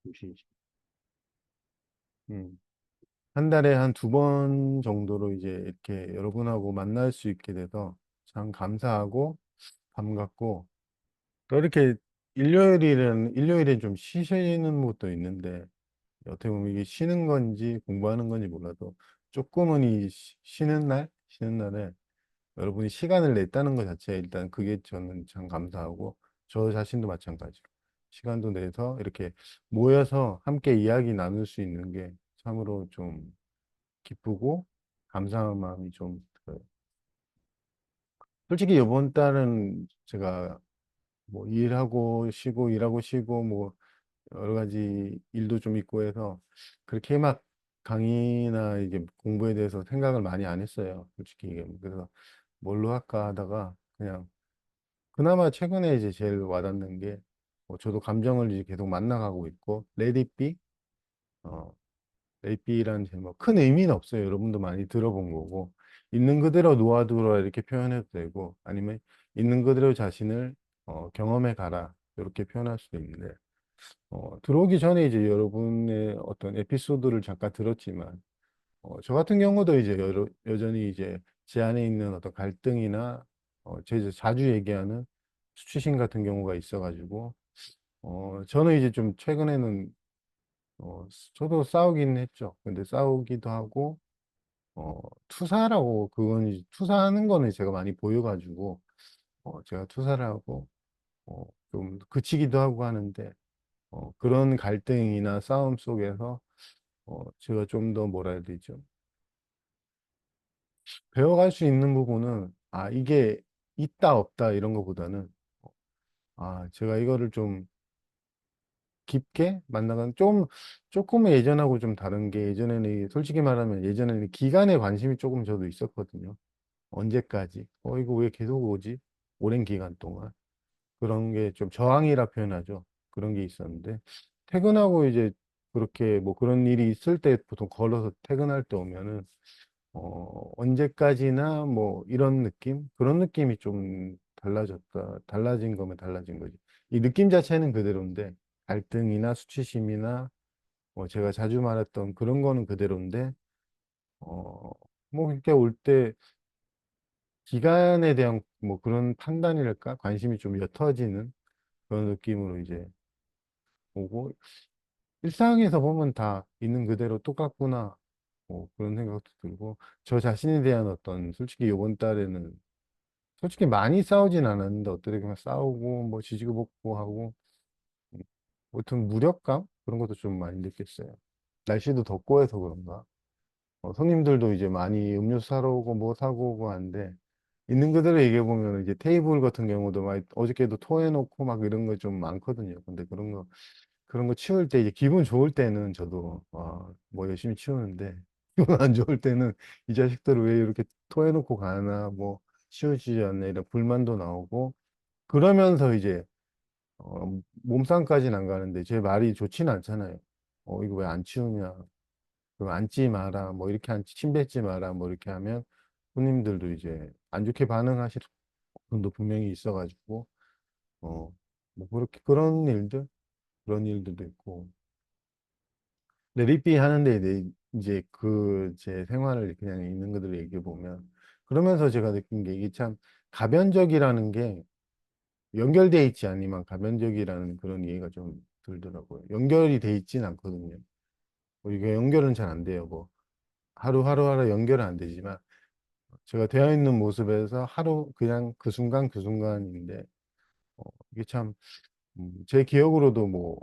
보시지. 음. 한 달에 한 두 번 정도로 이제 이렇게 여러분하고 만날 수 있게 돼서 참 감사하고 반갑고, 또 이렇게 일요일에 좀 쉬시는 것도 있는데, 어떻게 보면 이게 쉬는 건지 공부하는 건지 몰라도 조금은 쉬는 날에 여러분이 시간을 냈다는 것 자체에 일단 그게 저는 참 감사하고, 저 자신도 마찬가지로 시간도 내서 이렇게 모여서 함께 이야기 나눌 수 있는 게 참으로 좀 기쁘고 감사한 마음이 좀 들어요. 솔직히 이번 달은 제가 뭐 일하고 쉬고 일하고 쉬고 뭐 여러 가지 일도 좀 있고 해서 그렇게 막 강의나 이제 공부에 대해서 생각을 많이 안 했어요. 솔직히 얘기하면. 그래서 뭘로 할까 하다가 그냥 그나마 최근에 이제 제일 와닿는 게 저도 감정을 이제 계속 만나가고 있고 레디비 레이비라는 제목 큰 의미는 없어요. 여러분도 많이 들어본 거고 있는 그대로 놓아두라 이렇게 표현해도 되고 아니면 있는 그대로 자신을 경험해 가라 이렇게 표현할 수도 있는데 들어오기 전에 이제 여러분의 어떤 에피소드를 잠깐 들었지만 저 같은 경우도 이제 여전히 이제 제 안에 있는 어떤 갈등이나 제가 자주 얘기하는 수치심 같은 경우가 있어가지고 저는 이제 좀 최근에는 저도 싸우긴 했죠. 근데 싸우기도 하고 투사라고 그건 투사하는 거는 제가 많이 보여가지고 제가 투사를 하고 좀 그치기도 하고 하는데 그런 갈등이나 싸움 속에서 제가 좀 더 뭐라 해야 되죠? 배워갈 수 있는 부분은 이게 있다 없다 이런 것보다는 제가 이거를 좀 깊게 만나간 조금 예전하고 좀 다른 게 예전에는 솔직히 말하면 예전에는 기간에 관심이 조금 저도 있었거든요. 언제까지? 이거 왜 계속 오지? 오랜 기간 동안. 그런 게 좀 저항이라 표현하죠. 그런 게 있었는데, 퇴근하고 이제 그렇게 뭐 그런 일이 있을 때 보통 걸어서 퇴근할 때 오면은, 언제까지나 뭐 이런 느낌? 그런 느낌이 좀 달라진 거면 달라진 거지. 이 느낌 자체는 그대로인데, 갈등이나 수치심이나 제가 자주 말했던 그런 거는 그대로인데, 어, 뭐 이렇게 올 때 기간에 대한 뭐 그런 판단이랄까? 관심이 좀 옅어지는 그런 느낌으로 이제 오고, 일상에서 보면 다 있는 그대로 똑같구나. 뭐 그런 생각도 들고, 저 자신에 대한 어떤, 솔직히 이번 달에는, 솔직히 많이 싸우진 않았는데, 어떻게 보면 싸우고, 뭐 지지고 볶고 하고, 음, 보통 무력감? 그런 것도 좀 많이 느꼈어요. 날씨도 덥고 해서 그런가. 손님들도 이제 많이 음료수 사러 오고, 뭐 사고 오고 하는데, 있는 그대로 얘기해 보면 이제 테이블 같은 경우도 막 어저께도 토해놓고 막 이런 거 좀 많거든요. 근데 그런 거 치울 때 이제 기분 좋을 때는 저도 뭐 열심히 치우는데 기분 안 좋을 때는 이 자식들 왜 이렇게 토해놓고 가나 뭐 치우지 않나 이런 불만도 나오고 그러면서 이제 몸싸움까지는 안 가는데 제 말이 좋지는 않잖아요. 이거 왜 안 치우냐? 그럼 앉지 마라. 뭐 이렇게 침 뱉지 마라. 뭐 이렇게 하면 손님들도 이제 안 좋게 반응하실 분도 분명히 있어가지고 뭐 그렇게 그런 일들도 있고. 근데 리삐 하는데 이제 그 제 생활을 그냥 있는 그대로 얘기해 보면 그러면서 제가 느낀 게 이게 참 가변적이라는 게 연결돼 있지 않으면 가변적이라는 그런 이해가 좀 들더라고요. 연결이 돼 있진 않거든요. 이게 연결은 잘 안 돼요. 뭐 하루 연결은 안 되지만 제가 되어 있는 모습에서 하루 그냥 그 순간 그 순간인데 이게 참 제 기억으로도 뭐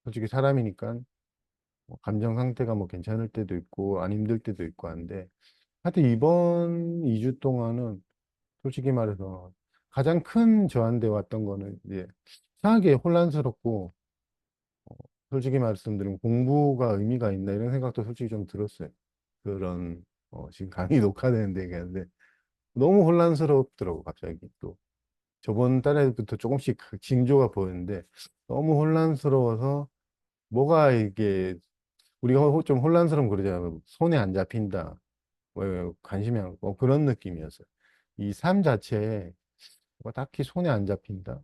솔직히 사람이니까 뭐 감정 상태가 뭐 괜찮을 때도 있고 안 힘들 때도 있고 한데 하여튼 이번 2주 동안은 솔직히 말해서 가장 큰 저한테 왔던 거는 이제 이상하게 혼란스럽고 솔직히 말씀드리면 공부가 의미가 있나 이런 생각도 솔직히 좀 들었어요. 그런 지금 강의 녹화되는데 얘기하는데 너무 혼란스럽더라고 갑자기 또 저번 달에부터 조금씩 그 징조가 보였는데 너무 혼란스러워서 뭐가 이게 우리가 좀 혼란스러움 그러잖아요. 손에 안 잡힌다. 왜 관심이 안 고 그런 느낌이었어요. 이 삶 자체에 뭐 딱히 손에 안 잡힌다.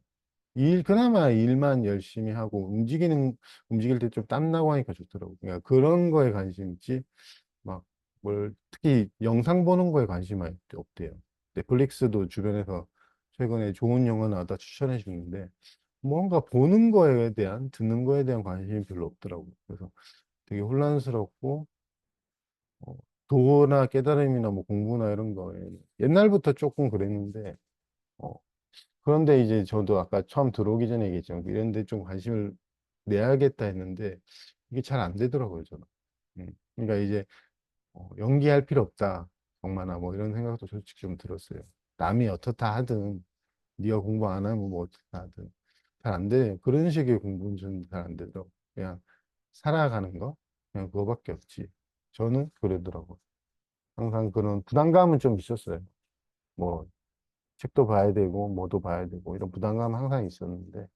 그나마 일만 열심히 하고, 움직일 때 좀 땀나고 하니까 좋더라고. 그러니까 그런 거에 관심 있지, 막, 특히 영상 보는 거에 관심이 없대요. 넷플릭스도 주변에서 최근에 좋은 영화 나왔다 추천해 주는데, 뭔가 보는 거에 대한, 듣는 거에 대한 관심이 별로 없더라고. 그래서 되게 혼란스럽고, 어, 도나 깨달음이나 뭐 공부나 이런 거에 옛날부터 조금 그랬는데, 어, 그런데 이제 저도 아까 처음 들어오기 전에 얘기했지만 이런 데 좀 관심을 내야겠다 했는데 이게 잘 안 되더라고요, 저는. 그러니까 이제 연기할 필요 없다. 정말나 뭐 이런 생각도 솔직히 좀 들었어요. 남이 어떻다 하든 네가 공부 안 하면 뭐 어떻다 하든 잘 안 돼. 그런 식의 공부는 좀 잘 안 되더라고. 그냥 살아가는 거? 그냥 그거밖에 없지. 저는 그러더라고요. 항상 그런 부담감은 좀 있었어요. 뭐 책도 봐야 되고 뭐도 봐야 되고 이런 부담감은 항상 있었는데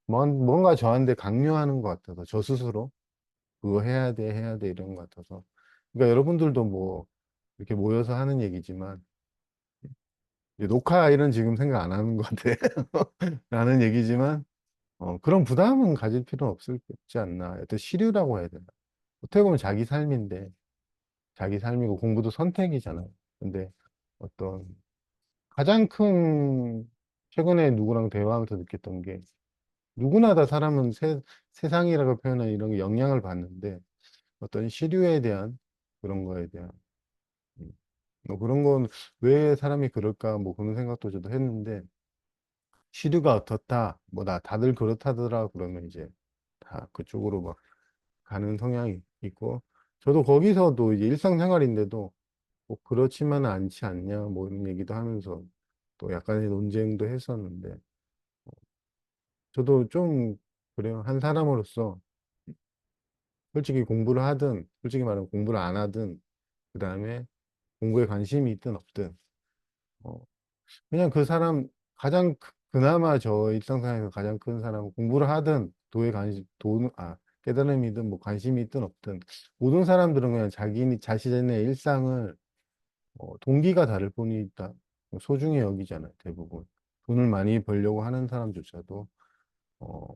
뭔가 저한테 강요하는 것 같아서 저 스스로 그거 해야 돼 이런 것 같아서 그러니까 여러분들도 뭐 이렇게 모여서 하는 얘기지만 이제 녹화 이런 지금 생각 안 하는 것 같아 라는 얘기지만 그런 부담은 가질 필요는 없지 않나 어떤 시류라고 해야 되나 어떻게 보면 자기 삶인데 자기 삶이고 공부도 선택이잖아요 근데 어떤 가장 큰 최근에 누구랑 대화하면서 느꼈던 게 누구나 다 사람은 세상이라고 표현한 이런 게 영향을 받는데 어떤 시류에 대한 그런 거에 대한 음, 뭐 그런 건 왜 사람이 그럴까 뭐 그런 생각도 저도 했는데 시류가 어떻다 뭐 나 다들 그렇다더라 그러면 이제 다 그쪽으로 막 가는 성향이 있고 저도 거기서도 이제 일상생활인데도 뭐 그렇지만은 않지 않냐 뭐 이런 얘기도 하면서 또 약간의 논쟁도 했었는데 저도 좀 그래요 한 사람으로서 솔직히 공부를 하든, 솔직히 말하면 공부를 안 하든, 그 다음에 공부에 관심이 있든 없든, 어, 그냥 그 사람, 그나마 저 일상생활에서 가장 큰 사람은 공부를 하든, 깨달음이든, 뭐 관심이 있든 없든, 모든 사람들은 그냥 자신의 일상을, 동기가 다를 뿐이다. 소중히 여기잖아요, 대부분. 돈을 많이 벌려고 하는 사람조차도, 어,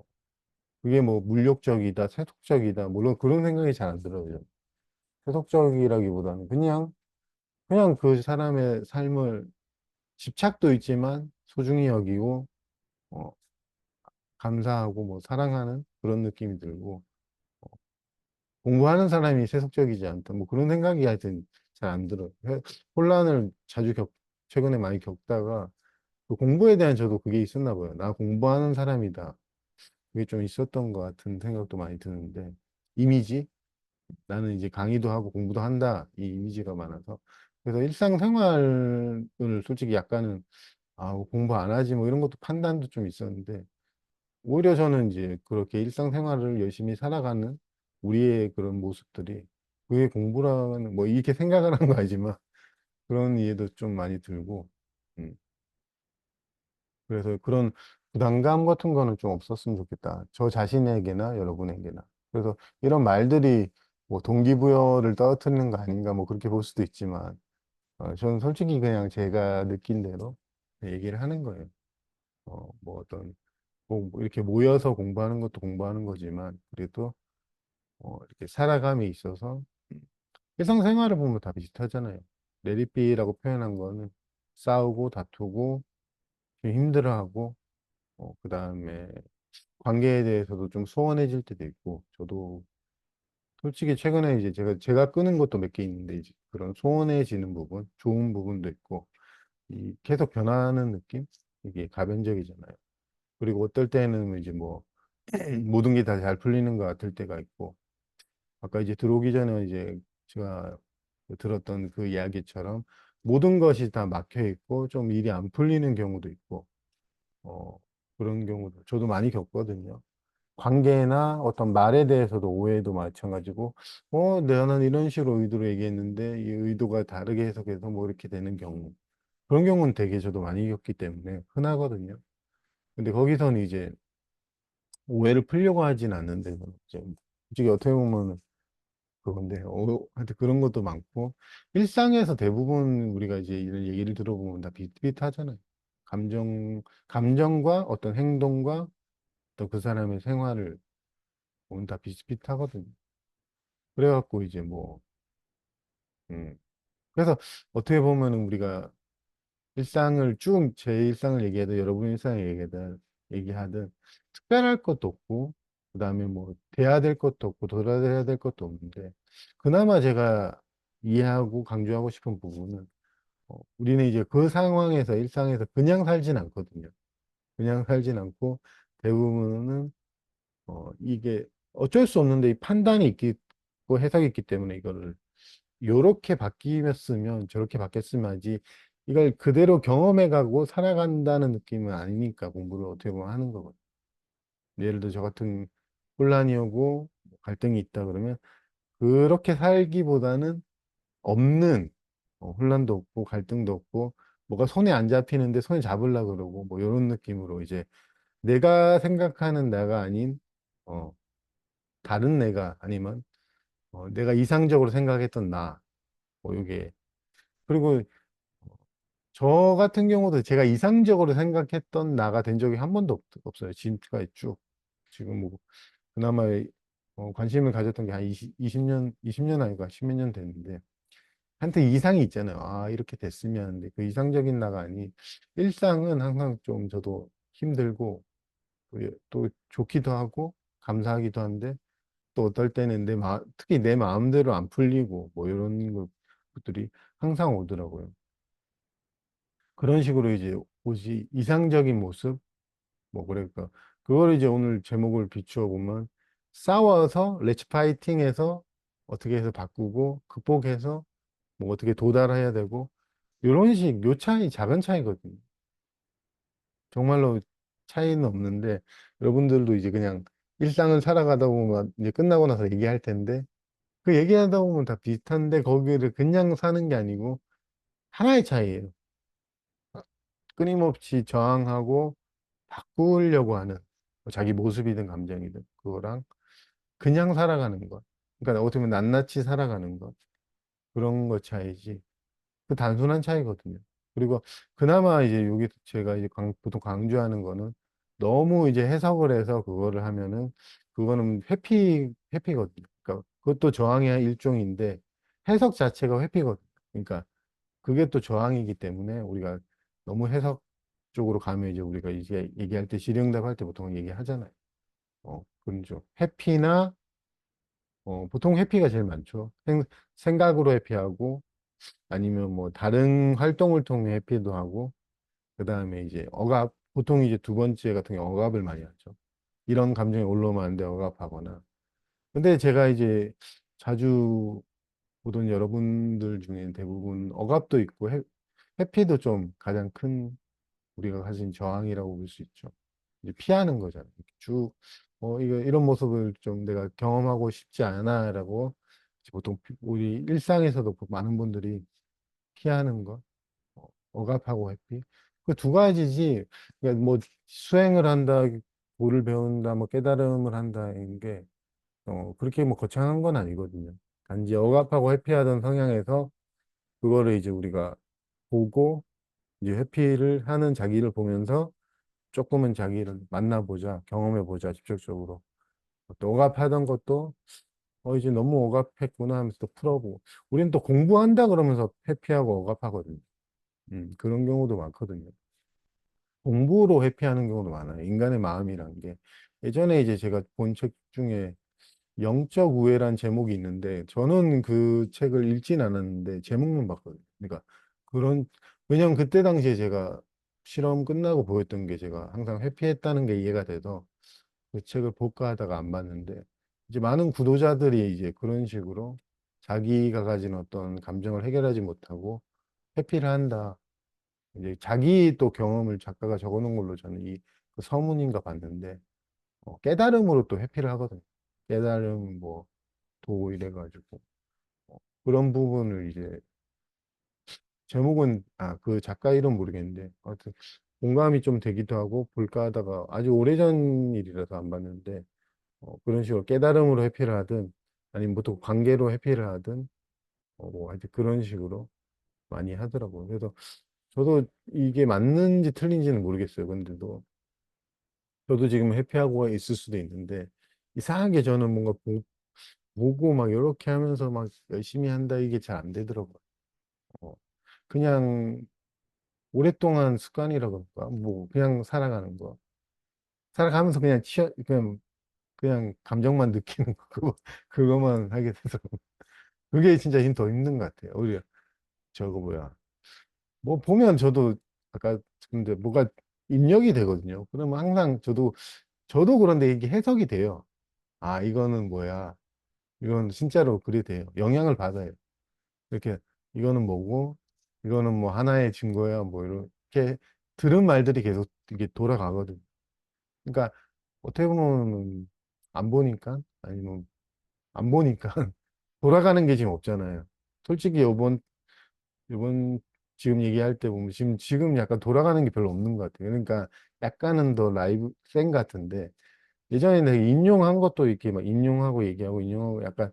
그게 뭐 물욕적이다, 세속적이다, 물론 그런 생각이 잘 안 들어요. 세속적이라기보다는 그냥 그 사람의 삶을 집착도 있지만 소중히 여기고, 어, 감사하고 뭐 사랑하는 그런 느낌이 들고, 공부하는 사람이 세속적이지 않다. 뭐 그런 생각이 하여튼 잘 안 들어요. 혼란을 최근에 많이 겪다가 그 공부에 대한 저도 그게 있었나 봐요. 나 공부하는 사람이다. 그게 좀 있었던 것 같은 생각도 많이 드는데, 이미지? 나는 이제 강의도 하고 공부도 한다. 이 이미지가 많아서. 그래서 일상생활을 솔직히 약간은, 공부 안 하지 뭐 이런 것도 판단도 좀 있었는데, 오히려 저는 이제 그렇게 일상생활을 열심히 살아가는 우리의 그런 모습들이, 그게 공부라는, 뭐 이렇게 생각을 한 거 아니지만, 그런 이해도 좀 많이 들고, 음, 그래서 그런 부담감 같은 거는 좀 없었으면 좋겠다. 저 자신에게나 여러분에게나. 그래서 이런 말들이 뭐 동기부여를 떨어뜨리는 거 아닌가 뭐 그렇게 볼 수도 있지만, 저는 솔직히 그냥 제가 느낀 대로 얘기를 하는 거예요. 뭐 뭐 이렇게 모여서 공부하는 것도 공부하는 거지만, 그래도, 이렇게 살아감에 있어서, 일상생활을 보면 다 비슷하잖아요. 레디비라고 표현한 거는 싸우고 다투고, 좀 힘들어하고, 그 다음에 관계에 대해서도 좀 소원해질 때도 있고, 저도 솔직히 최근에 이제 제가 끄는 것도 몇 개 있는데, 이제 그런 소원해지는 부분, 좋은 부분도 있고, 이 계속 변하는 느낌? 이게 가변적이잖아요. 그리고 어떨 때는 이제 뭐, 모든 게 다 잘 풀리는 것 같을 때가 있고, 아까 이제 들어오기 전에 이제 제가 들었던 그 이야기처럼 모든 것이 다 막혀 있고, 좀 일이 안 풀리는 경우도 있고, 어, 그런 경우도 저도 많이 겪거든요. 관계나 어떤 말에 대해서도 오해도 마찬가지고, 나는 이런 식으로 의도로 얘기했는데, 이 의도가 다르게 해석해서 뭐 이렇게 되는 경우. 그런 경우는 되게 저도 많이 겪기 때문에 흔하거든요. 근데 거기서는 이제 오해를 풀려고 하진 않는데, 이제 솔직히 어떻게 보면 그건데, 하여튼 그런 것도 많고, 일상에서 대부분 우리가 이제 이런 얘기를 들어보면 다 비슷비슷하잖아요. 감정과 어떤 행동과 또 그 사람의 생활을 보면 다 비슷비슷하거든요. 그래갖고 이제 뭐, 음. 그래서 어떻게 보면은 우리가 일상을 쭉 제 일상을 얘기해도 여러분 일상을 얘기하든 특별할 것도 없고 그다음에 뭐 돼야 될 것도 없고 돌아야 될 것도 없는데 그나마 제가 이해하고 강조하고 싶은 부분은 우리는 이제 그 상황에서 일상에서 그냥 살진 않거든요. 그냥 살진 않고 대부분은 이게 어쩔 수 없는데 이 판단이 있고 해석이 있기 때문에 이거를 요렇게 바뀌었으면 저렇게 바뀌었으면 하지 이걸 그대로 경험해 가고 살아간다는 느낌은 아니니까 공부를 어떻게 보면 하는 거거든요. 예를 들어 저 같은 혼란이 오고 갈등이 있다 그러면 그렇게 살기보다는 없는 혼란도 없고 갈등도 없고 뭐가 손에 안 잡히는데 손에 잡으려고 그러고 뭐 이런 느낌으로 이제 내가 생각하는 나가 아닌 어, 다른 내가 아니면 내가 이상적으로 생각했던 나 이게 그리고 저 같은 경우도 제가 이상적으로 생각했던 나가 된 적이 한 번도 없어요. 지금까지 쭉. 지금 뭐, 그나마 관심을 가졌던 게 한 20년 아니고 10몇 년 됐는데, 한테 이상이 있잖아요. 아, 이렇게 됐으면 하는데, 그 이상적인 나가 아니, 일상은 항상 좀 저도 힘들고, 또 좋기도 하고, 감사하기도 한데, 또 어떨 때는 특히 내 마음대로 안 풀리고, 뭐 이런 것들이 항상 오더라고요. 그런 식으로 이제 옷이 이상적인 모습 뭐 그러니까 그걸 이제 오늘 제목을 비추어 보면 싸워서 레츠 파이팅해서 어떻게 해서 바꾸고 극복해서 뭐 어떻게 도달해야 되고 이런 식 요 차이 작은 차이거든요. 정말로 차이는 없는데 여러분들도 이제 그냥 일상을 살아가다 보면 이제 끝나고 나서 얘기할 텐데 그 얘기하다 보면 다 비슷한데 거기를 그냥 사는 게 아니고 하나의 차이예요. 끊임없이 저항하고 바꾸려고 하는 뭐 자기 모습이든 감정이든 그거랑 그냥 살아가는 것. 그러니까 어떻게 보면 낱낱이 살아가는 것. 그런 것 차이지. 그 단순한 차이거든요. 그리고 그나마 이제 여기 제가 이제 보통 강조하는 거는 너무 이제 해석을 해서 그거를 하면은 그거는 회피거든요. 그러니까 그것도 저항의 일종인데 해석 자체가 회피거든요. 그러니까 그게 또 저항이기 때문에 우리가 너무 해석 쪽으로 가면 이제 우리가 이제 얘기할 때 질의응답 할 때 보통 얘기하잖아요. 그렇죠. 회피나 보통 회피가 제일 많죠. 생각으로 회피하고 아니면 뭐 다른 활동을 통해 회피도 하고 그다음에 이제 억압 보통 이제 두 번째 같은 경우 억압을 많이 하죠. 이런 감정이 올라오면 안 돼 억압하거나. 근데 제가 이제 자주 보던 여러분들 중에 대부분 억압도 있고 회피도 좀 가장 큰 우리가 가진 저항이라고 볼 수 있죠. 이제 피하는 거잖아요. 이렇게 쭉, 이런 모습을 좀 내가 경험하고 싶지 않아라고 이제 보통 우리 일상에서도 많은 분들이 피하는 것, 억압하고 회피. 그 두 가지지, 그러니까 뭐 수행을 한다, 도를 배운다, 뭐 깨달음을 한다, 이게, 그렇게 뭐 거창한 건 아니거든요. 단지 억압하고 회피하던 성향에서 그거를 이제 우리가 보고 이제 회피를 하는 자기를 보면서 조금은 자기를 만나보자, 경험해보자, 직접적으로. 또 억압하던 것도, 이제 너무 억압했구나 하면서 또 풀어보고. 우리는 또 공부한다 그러면서 회피하고 억압하거든요. 그런 경우도 많거든요. 공부로 회피하는 경우도 많아요. 인간의 마음이란 게. 예전에 이제 제가 본 책 중에 영적 우애란 제목이 있는데, 저는 그 책을 읽진 않았는데, 제목만 봤거든요. 그러니까 그런, 왜냐면 그때 당시에 제가 실험 끝나고 보였던 게 제가 항상 회피했다는 게 이해가 돼서 그 책을 볼까 하다가 안 봤는데 이제 많은 구도자들이 이제 그런 식으로 자기가 가진 어떤 감정을 해결하지 못하고 회피를 한다. 이제 자기 또 경험을 작가가 적어놓은 걸로 저는 그 서문인가 봤는데 깨달음으로 또 회피를 하거든요. 깨달음 뭐 도 이래가지고 그런 부분을 이제 제목은 그 작가 이름 모르겠는데 하여튼 공감이 좀 되기도 하고 볼까 하다가 아주 오래전 일이라서 안 봤는데 그런 식으로 깨달음으로 회피를 하든 아니면 보통 관계로 회피를 하든 뭐 하여튼 그런 식으로 많이 하더라고요. 그래서 저도 이게 맞는지 틀린지는 모르겠어요. 근데도 저도 지금 회피하고 있을 수도 있는데 이상하게 저는 뭔가 보고 막 이렇게 하면서 막 열심히 한다 이게 잘 안 되더라고요. 어, 그냥 오랫동안 습관이라 그럴까? 뭐 그냥 살아가는 거. 살아가면서 그냥 그냥 감정만 느끼는 거 그거만 하게 돼서 그게 진짜 더 힘든 것 같아요. 오히려 저거 뭐야. 뭐 보면 저도 아까 근데 뭐가 입력이 되거든요. 그러면 항상 저도 그런데 이게 해석이 돼요. 아, 이거는 뭐야. 이건 진짜로 그래 돼요. 영향을 받아요. 이렇게 이거는 뭐고 이거는 뭐 하나의 증거야 뭐 이렇게 들은 말들이 계속 이게 돌아가거든요. 그러니까 어떻게 보면 안 보니까 아니면 안 보니까 돌아가는 게 지금 없잖아요. 솔직히 요번 지금 얘기할 때 보면 지금 약간 돌아가는 게 별로 없는 것 같아요. 그러니까 약간은 더 라이브 생 같은데 예전에 내가 인용한 것도 이렇게 막 인용하고 얘기하고 인용하고 약간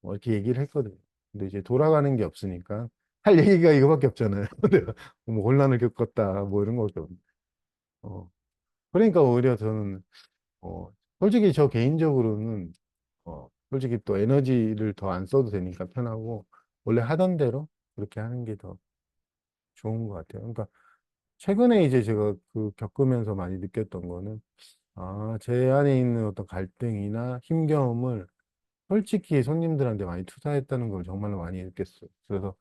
뭐 이렇게 얘기를 했거든요. 근데 이제 돌아가는 게 없으니까 할 얘기가 이거밖에 없잖아요. 내가 뭐 혼란을 겪었다 뭐 이런 거죠. 어. 그러니까 오히려 저는 솔직히 저 개인적으로는 솔직히 또 에너지를 더 안 써도 되니까 편하고 원래 하던 대로 그렇게 하는 게 더 좋은 것 같아요. 그러니까 최근에 이제 제가 그 겪으면서 많이 느꼈던 거는 아, 제 안에 있는 어떤 갈등이나 힘겨움을 솔직히 손님들한테 많이 투사했다는 걸 정말로 많이 느꼈어요. 그래서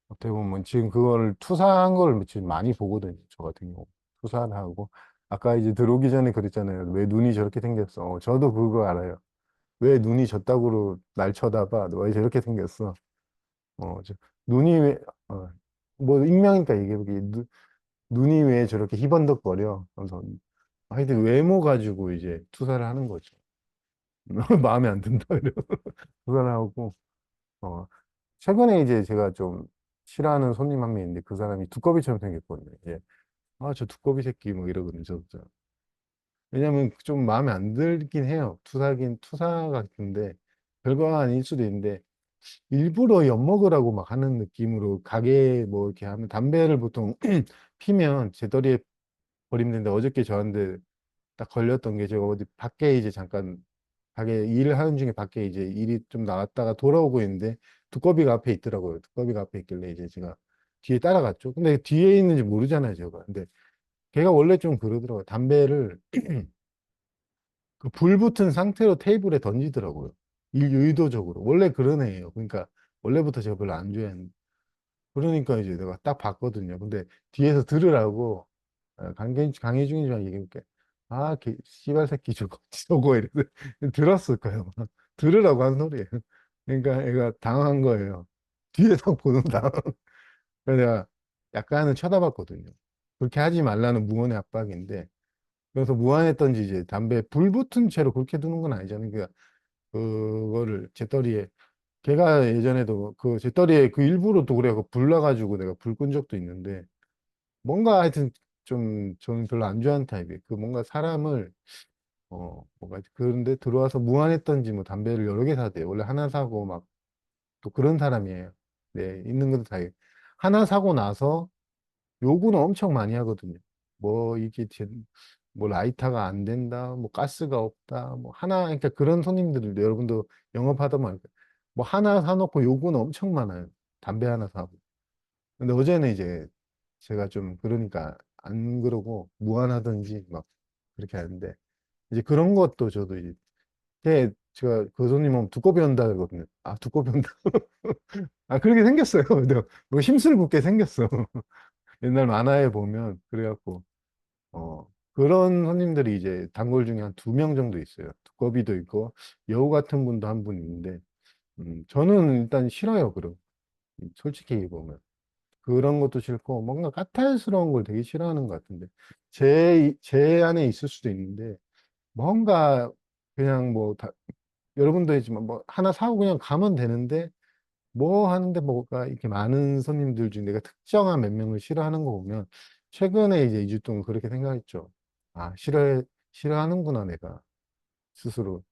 어떻게 보면 지금 그거를 투사한 걸 지금 많이 보거든요. 저 같은 경우. 투사를 하고. 아까 이제 들어오기 전에 그랬잖아요. 왜 눈이 저렇게 생겼어. 저도 그거 알아요. 왜 눈이 저따구로 날 쳐다봐? 너 왜 저렇게 생겼어? 저, 눈이 왜, 어, 뭐 익명이니까 얘기해보기. 눈이 왜 저렇게 희번덕거려? 그래서 하여튼 외모 가지고 이제 투사를 하는 거죠. 마음에 안 든다. 이러 투사를 하고. 어, 최근에 이제 제가 좀 싫어하는 손님 한 명 있는데 그 사람이 두꺼비처럼 생겼거든요. 예. 아, 저 두꺼비 새끼 뭐 이러거든요. 저도. 왜냐면 좀 마음에 안 들긴 해요. 투사 같은데 별거 아닐 수도 있는데 일부러 엿먹으라고 막 하는 느낌으로 가게 뭐 이렇게 하면 담배를 보통 피면 제떨이에 버리면 되는데 어저께 저한테 딱 걸렸던 게 제가 어디 밖에 이제 잠깐 가게 일을 하는 중에 밖에 이제 일이 좀 나갔다가 돌아오고 있는데 두꺼비가 앞에 있더라고요. 두꺼비가 앞에 있길래 이제 제가 뒤에 따라갔죠. 근데 뒤에 있는지 모르잖아요, 제가. 근데 걔가 원래 좀 그러더라고요. 담배를 그 불 붙은 상태로 테이블에 던지더라고요. 의도적으로. 원래 그런 애예요. 그러니까 원래부터 제가 별로 안 좋아했는데. 그러니까 이제 내가 딱 봤거든요. 근데 뒤에서 들으라고 강혜중이 좀 얘기해볼게. 아, 씨발 새끼 저거, 저거 이래서 들었을 거예요. 들으라고 한 소리예요. 그러니까 애가 당한 거예요. 뒤에서 보는 당황. 그래서 내가 약간은 쳐다봤거든요. 그렇게 하지 말라는 무언의 압박인데, 그래서 무안했던지 이제 담배 불 붙은 채로 그렇게 두는 건 아니잖아요. 그러니까 그거를 재떨이에 걔가 예전에도 그 재떨이에 그 일부러 또 그래갖고 불나가지고 내가 불 끈 적도 있는데 뭔가 하여튼 좀 저는 별로 안 좋아하는 타입이에요. 그 뭔가 사람을 뭔가 그런데 들어와서 무안했던지 뭐 담배를 여러 개 사대요. 원래 하나 사고 막 또 그런 사람이에요. 네, 있는 것도 다 하나 사고 나서 요구는 엄청 많이 하거든요. 뭐 이게 뭐 라이터가 안 된다, 뭐 가스가 없다, 뭐 하나 그러니까 그런 손님들 여러분도 영업하다 보니까 뭐 하나 사놓고 요구는 엄청 많아요. 담배 하나 사고. 근데 어제는 이제 제가 좀 그러니까 안 그러고 무안하든지 막 그렇게 하는데 이제 그런 것도 저도 이제 제가 그 손님 오면 두꺼비 온다 그러거든요. 아, 두꺼비 온다. 아, 그렇게 생겼어요. 내가 뭐 심술궂게 생겼어. 옛날 만화에 보면 그래갖고 그런 손님들이 이제 단골 중에 한 2명 정도 있어요. 두꺼비도 있고 여우 같은 분도 한 분 있는데 저는 일단 싫어요. 그럼 솔직히 얘기해보면 그런 것도 싫고 뭔가 까탈스러운 걸 되게 싫어하는 것 같은데 제 안에 있을 수도 있는데 뭔가 그냥 뭐 여러분도 있지만 뭐 하나 사고 그냥 가면 되는데 뭐 하는데 뭐가 이렇게 많은 손님들 중에 내가 특정한 몇 명을 싫어하는 거 보면 최근에 이제 2주 동안 그렇게 생각했죠. 아, 싫어하는구나, 내가 스스로.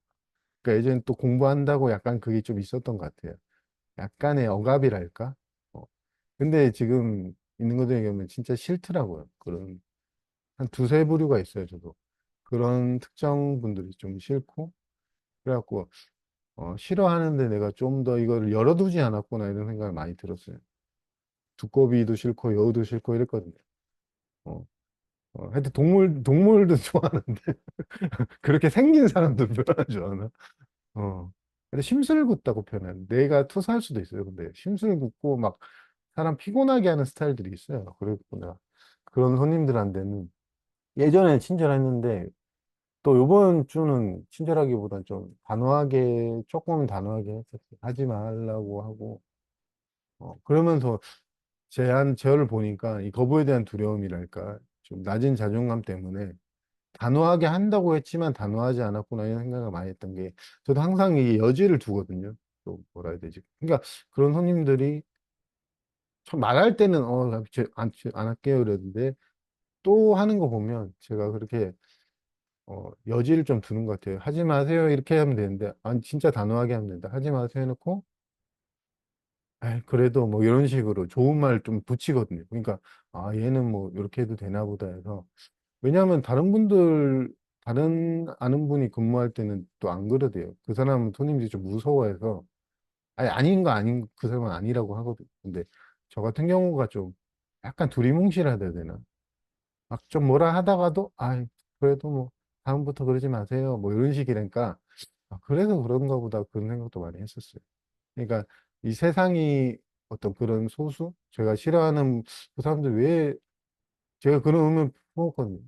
그러니까 예전에 또 공부한다고 약간 그게 좀 있었던 것 같아요. 약간의 억압이랄까? 어. 근데 지금 있는 것들에 의하면 진짜 싫더라고요. 그런 한 두세 부류가 있어요, 저도. 그런 특정 분들이 좀 싫고, 그래갖고, 싫어하는데 내가 좀 더 이거를 열어두지 않았구나, 이런 생각을 많이 들었어요. 두꺼비도 싫고, 여우도 싫고 이랬거든요. 어, 하여튼 동물도 좋아하는데, 그렇게 생긴 사람도 별로 안 좋아하나? 근데 심술궂다고 표현해. 내가 투사할 수도 있어요. 근데 심술궂고 막 사람 피곤하게 하는 스타일들이 있어요. 그랬구나. 그런 손님들한테는 예전에 친절했는데 또 요번 주는 친절하기보단 좀 단호하게, 조금 단호하게 했었어요. 하지 말라고 하고, 그러면서 저를 보니까 이 거부에 대한 두려움이랄까, 좀 낮은 자존감 때문에 단호하게 한다고 했지만 단호하지 않았구나 이런 생각을 많이 했던 게, 저도 항상 이 여지를 두거든요. 또 뭐라 해야 되지? 그러니까 그런 손님들이 참 말할 때는 안 할게요 그랬는데 또 하는 거 보면 제가 그렇게 여지를 좀 두는 것 같아요. 하지 마세요 이렇게 하면 되는데, 아니 진짜 단호하게 하면 된다. 하지 마세요 해놓고, 에이, 그래도 뭐 이런 식으로 좋은 말 좀 붙이거든요. 그러니까 아 얘는 뭐 이렇게 해도 되나 보다 해서. 왜냐하면 다른 아는 분이 근무할 때는 또 안 그러대요. 그 사람은 손님들이 좀 무서워해서, 아니, 아닌 거 아닌, 그 사람은 아니라고 하거든요. 근데 저 같은 경우가 좀 약간 두리뭉실하다 해야 되나? 막 좀 뭐라 하다가도, 아 그래도 뭐, 다음부터 그러지 마세요. 뭐 이런 식이니까, 아, 그래서 그런가 보다 그런 생각도 많이 했었어요. 그러니까 이 세상이 어떤 그런 소수? 제가 싫어하는 그 사람들 왜, 제가 그런 의문 품었거든요.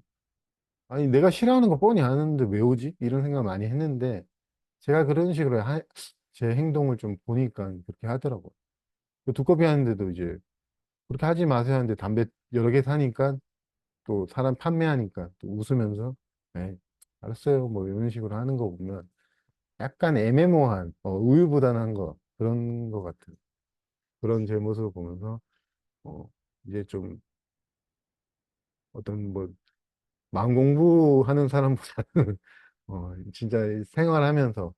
아니, 내가 싫어하는 거 뻔히 아는데 왜 오지? 이런 생각 많이 했는데, 제가 그런 식으로 제 행동을 좀 보니까 그렇게 하더라고요. 그 두꺼비 하는데도 이제, 그렇게 하지 마세요 하는데 담배 여러 개 사니까, 또 사람 판매하니까 또 웃으면서, 네, 알았어요. 뭐 이런 식으로 하는 거 보면, 약간 애매모호한, 우유부단한 거, 그런 거 같은, 그런 제 모습을 보면서, 어, 이제 좀 어떤 뭐, 마음 공부하는 사람보다는, 진짜 생활하면서,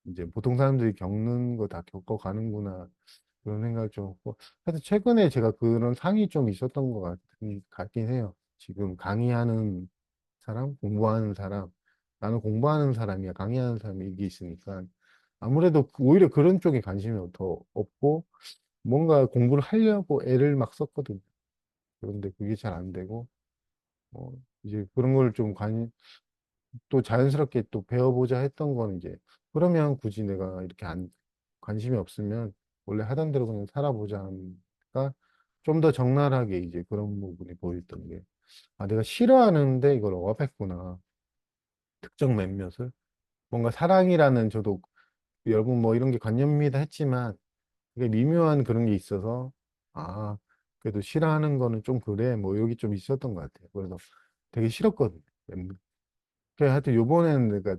이제 보통 사람들이 겪는 거 다 겪어가는구나 그런 생각을 좀 했고, 하여튼 최근에 제가 그런 상이 좀 있었던 것 같긴 해요. 지금 강의하는 사람, 공부하는 사람, 나는 공부하는 사람이야, 강의하는 사람이 이게 있으니까 아무래도 오히려 그런 쪽에 관심이 더 없고, 뭔가 공부를 하려고 애를 막 썼거든요. 그런데 그게 잘 안 되고, 어, 이제 그런 걸 좀 또 자연스럽게 또 배워보자 했던 건 이제, 그러면 굳이 내가 이렇게 관심이 없으면 원래 하던 대로 그냥 살아보자 하니까 좀 더 적나라하게 이제 그런 부분이 보였던 게, 아, 내가 싫어하는데 이걸 억압했구나. 특정 몇몇을. 뭔가 사랑이라는, 저도 여러분 뭐 이런 게 관념입니다 했지만, 그게 미묘한 그런 게 있어서, 아, 그래도 싫어하는 거는 좀 그래. 뭐 여기 좀 있었던 것 같아요. 그래서 되게 싫었거든요. 하여튼 요번에는 내가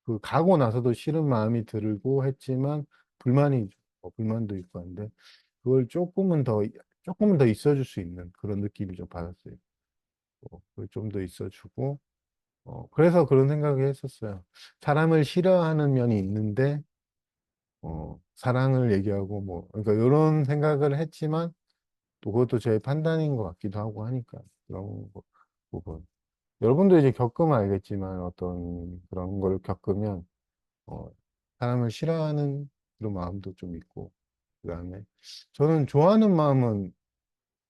그 가고 나서도 싫은 마음이 들고 했지만 불만이 불만도 있고 한데, 그걸 조금은 더 있어줄 수 있는 그런 느낌이 좀 받았어요. 그걸 좀 더 있어주고, 그래서 그런 생각을 했었어요. 사람을 싫어하는 면이 있는데 사랑을 얘기하고 뭐, 그러니까 이런 생각을 했지만 또 그것도 제 판단인 것 같기도 하고 하니까, 그런 부분. 여러분도 이제 겪으면 알겠지만 어떤 그런 걸 겪으면 어, 사람을 싫어하는 그런 마음도 좀 있고, 그다음에 저는 좋아하는 마음은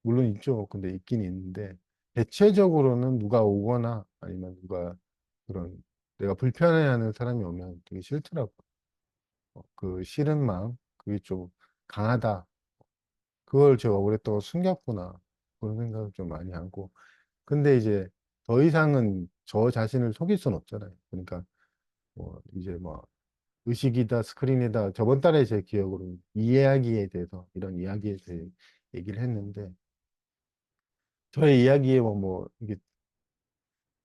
물론 있죠. 근데 있긴 있는데, 대체적으로는 누가 오거나 아니면 누가 그런 내가 불편해하는 사람이 오면 되게 싫더라고. 그 싫은 마음, 그게 좀 강하다. 그걸 제가 오랫동안 숨겼구나. 그런 생각을 좀 많이 하고. 근데 이제 더 이상은 저 자신을 속일 수는 없잖아요. 그러니까 뭐 이제 뭐 의식이다, 스크린이다. 저번 달에 제 기억으로 이야기에 대해서, 이런 이야기에 대해 얘기를 했는데, 저의 이야기에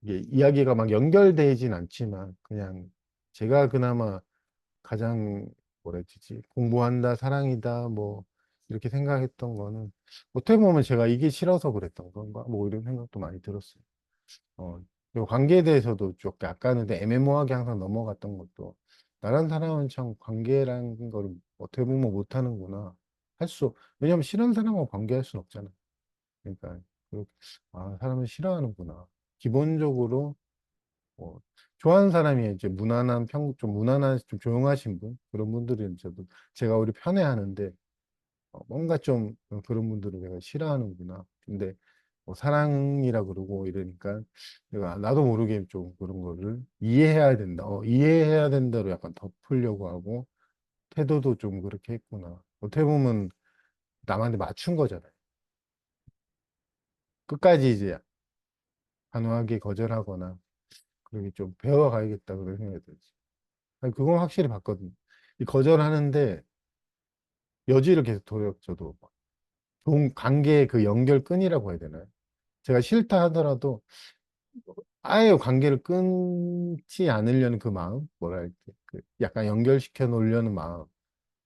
이게 이야기가 막 연결되진 않지만, 그냥 제가 그나마 가장 뭐라 해야 되지? 공부한다, 사랑이다, 뭐, 이렇게 생각했던 거는, 어떻게 보면 제가 이게 싫어서 그랬던 건가? 뭐, 이런 생각도 많이 들었어요. 그리고 관계에 대해서도 좀 약간은 애매모호하게 항상 넘어갔던 것도, 다른 사람은 참 관계라는 걸 어떻게 보면 못하는구나. 왜냐면 싫은 사람하고 관계할 수는 없잖아. 그러니까 그, 아, 사람을 싫어하는구나. 기본적으로 뭐 좋아하는 사람이 이제 무난한 좀 무난한 좀 조용하신 분 그런 분들은 저도 제가 오히려 편해하는데 뭔가 좀 그런 분들은 내가 싫어하는구나. 근데 뭐 사랑이라 그러고 이러니까 내가 나도 모르게 좀 그런 거를 이해해야 된다. 이해해야 된다로 약간 덮으려고 하고 태도도 좀 그렇게 했구나. 어떻게 보면 남한테 맞춘 거잖아요. 끝까지 이제 단호하게 거절하거나 그렇게 좀 배워가야겠다 그런 생각이 들었어요. 아니, 그건 확실히 봤거든요. 이 거절하는데 여지를 계속 줘도 좋은 관계의 그 연결끈이라고 해야 되나요? 제가 싫다 하더라도 아예 관계를 끊지 않으려는 그 마음, 뭐랄까, 그 약간 연결시켜 놓으려는 마음,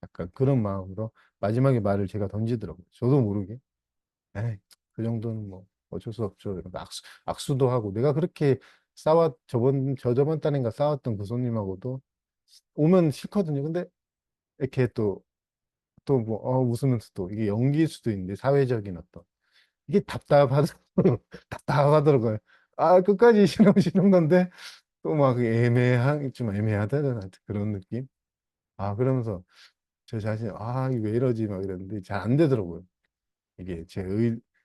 약간 그런 마음으로 마지막에 말을 제가 던지더라고요. 저도 모르게. 에이, 그 정도는 뭐 어쩔 수 없죠. 이러면서 악수도 하고 내가 그렇게 저저번 달인가 싸웠던 그 손님하고도 오면 싫거든요. 근데 이렇게 또 뭐, 웃으면서 또 이게 연기일 수도 있는데 사회적인 어떤 이게 답답하더라고요. 아, 끝까지 싫은 건데 또 막 좀 애매하다 그런 느낌. 아, 그러면서 저 자신 이게 왜 이러지 막 이랬는데 잘 안 되더라고요. 이게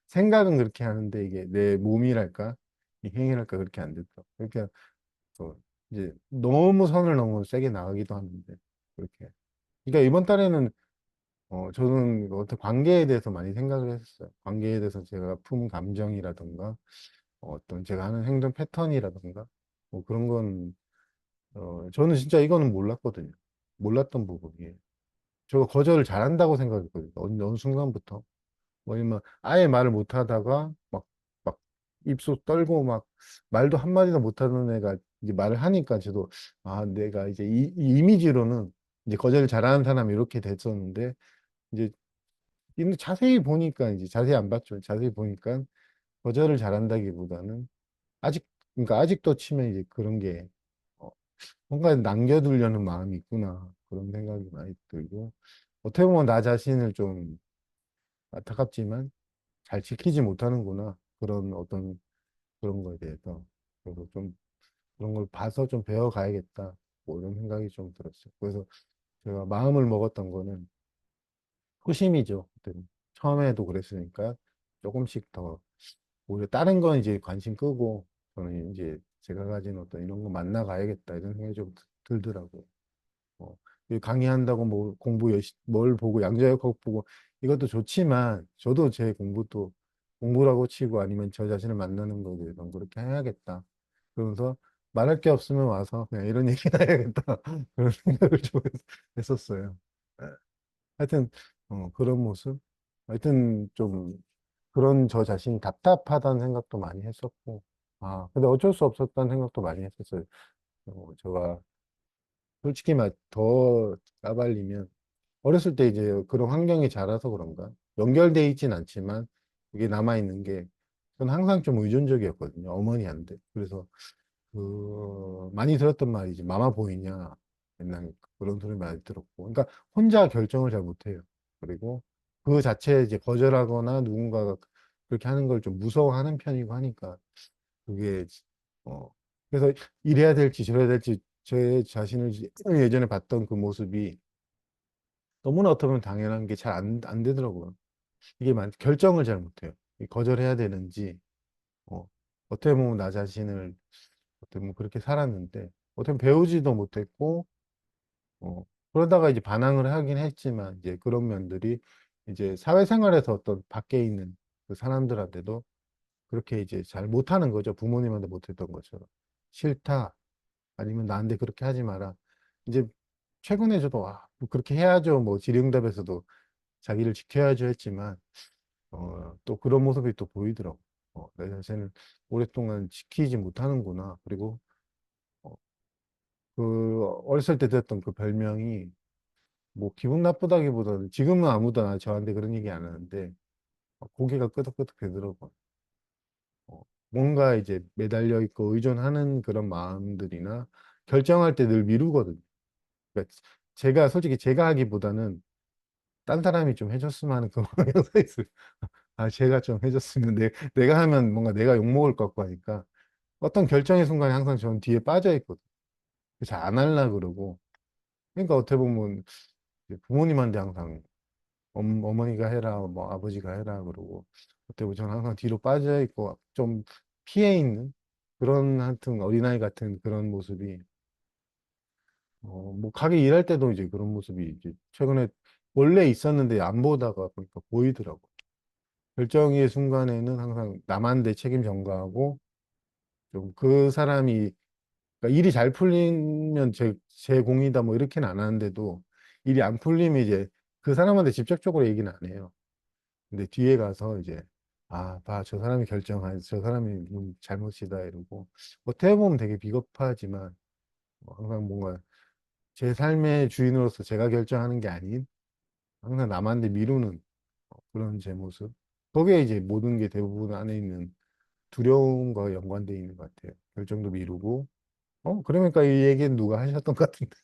생각은 그렇게 하는데 이게 내 몸이랄까 이 행위랄까 그렇게 안 되더라고요. 그러니까 또 이제 너무 선을 너무 세게 나가기도 하는데 그렇게. 그러니까 이번 달에는 저는 어떤 관계에 대해서 많이 생각을 했었어요. 관계에 대해서 제가 품 감정이라든가 어떤 제가 하는 행동 패턴이라든가 뭐 그런 건 저는 진짜 이거는 몰랐거든요. 몰랐던 부분이에요. 저 거절을 잘한다고 생각했거든요. 어느 순간부터. 뭐냐면 아예 말을 못 하다가 막 입속 떨고 막 말도 한마디도 못 하는 애가 이제 말을 하니까 저도 내가 이제 이 이미지로는 이제 거절을 잘하는 사람이 이렇게 됐었는데 이제 근데 자세히 보니까 이제 자세히 안 봤죠. 자세히 보니까 거절을 잘한다기보다는 아직 그러니까 아직도 치면 이제 그런 게 어, 뭔가 남겨두려는 마음이 있구나 그런 생각이 많이 들고 어떻게 보면 나 자신을 좀 안타깝지만 잘 지키지 못하는구나 그런 어떤 그런 거에 대해서 그래서 좀 그런 걸 봐서 좀 배워가야겠다 뭐 이런 생각이 좀 들었어요. 그래서 제가 마음을 먹었던 거는 초심이죠. 그때 처음에도 그랬으니까 조금씩 더 오히려 다른 건 이제 관심 끄고 저는 이제 제가 가진 어떤 이런 거 만나 가야겠다 이런 생각이 좀 들더라고요. 이 강의한다고 뭐 뭘 보고 양자역학 보고 이것도 좋지만 저도 제 공부도 공부라고 치고 아니면 저 자신을 만나는 거에 대해서 그렇게 해야겠다. 그러면서 말할 게 없으면 와서 그냥 이런 얘기나 해야겠다. 그런 생각을 좀 했었어요. 예. 하여튼 그런 모습. 하여튼 좀 그런 저 자신이 답답하다는 생각도 많이 했었고, 근데 어쩔 수 없었다는 생각도 많이 했었어요. 제가 솔직히 말 더 까발리면 어렸을 때 이제 그런 환경이 자라서 그런가 연결돼 있진 않지만 그게 남아 있는 게 저는 항상 좀 의존적이었거든요. 어머니한테. 그래서 많이 들었던 말이지 마마 보이냐 맨날 그런 소리 많이 들었고 그러니까 혼자 결정을 잘 못해요. 그리고 그 자체에 이제 거절하거나 누군가가 그렇게 하는 걸 좀 무서워하는 편이고 하니까 그게 어 그래서 이래야 될지 저래야 될지 제 자신을 예전에 봤던 그 모습이 너무나 어떻게 보면 당연한 게 잘 안 되더라고요. 이게 결정을 잘 못해요. 거절해야 되는지 어, 어떻게 보면 나 자신을 어떻게 보면 그렇게 살았는데 어떻게 보면 배우지도 못했고 그러다가 이제 반항을 하긴 했지만 이제 그런 면들이 이제 사회생활에서 어떤 밖에 있는 그 사람들한테도 그렇게 이제 잘 못하는 거죠. 부모님한테 못했던 것처럼 싫다 아니면 나한테 그렇게 하지 마라. 이제 최근에 저도 뭐 그렇게 해야죠. 뭐 질의응답에서도 자기를 지켜야죠 했지만 또 그런 모습이 또 보이더라고. 내 자신을 오랫동안 지키지 못하는구나. 그리고 어, 그 어렸을 때 들었던 그 별명이 뭐 기분 나쁘다기보다는 지금은 아무도 저한테 그런 얘기 안 하는데 고개가 끄덕끄덕 되더라고. 뭔가 이제 매달려 있고 의존하는 그런 마음들이나 결정할 때 늘 미루거든요. 그러니까 솔직히 제가 하기보다는 딴 사람이 좀 해줬으면 하는 그 마음이 항상 있어요. 아, 제가 좀 해줬으면 내가 하면 뭔가 내가 욕먹을 것 같고 하니까 어떤 결정의 순간에 항상 저는 뒤에 빠져 있거든. 잘 안 하려 그러고. 그러니까 어떻게 보면 이제 부모님한테 항상 어머니가 해라, 뭐 아버지가 해라 그러고 어떻게 보면 저는 항상 뒤로 빠져 있고 좀 피해 있는 그런 하여튼 어린아이 같은 그런 모습이 뭐 가게 일할 때도 이제 그런 모습이 이제 최근에 원래 있었는데 안 보다가 보니까 보이더라고. 결정의 순간에는 항상 남한테 책임 전가하고 좀 그 사람이 그러니까 일이 잘 풀리면 제 공이다 뭐 이렇게는 안 하는데도 일이 안 풀리면 이제 그 사람한테 직접적으로 얘기는 안 해요. 근데 뒤에 가서 이제 아, 봐, 저 사람이 결정한 저 사람이 잘못이다 이러고 어떻게 보면 되게 비겁하지만 항상 뭔가 제 삶의 주인으로서 제가 결정하는 게 아닌 항상 남한테 미루는 그런 제 모습. 거기에 이제 모든 게 대부분 안에 있는 두려움과 연관되어 있는 것 같아요. 결정도 미루고, 그러니까 이 얘기는 누가 하셨던 것 같은데.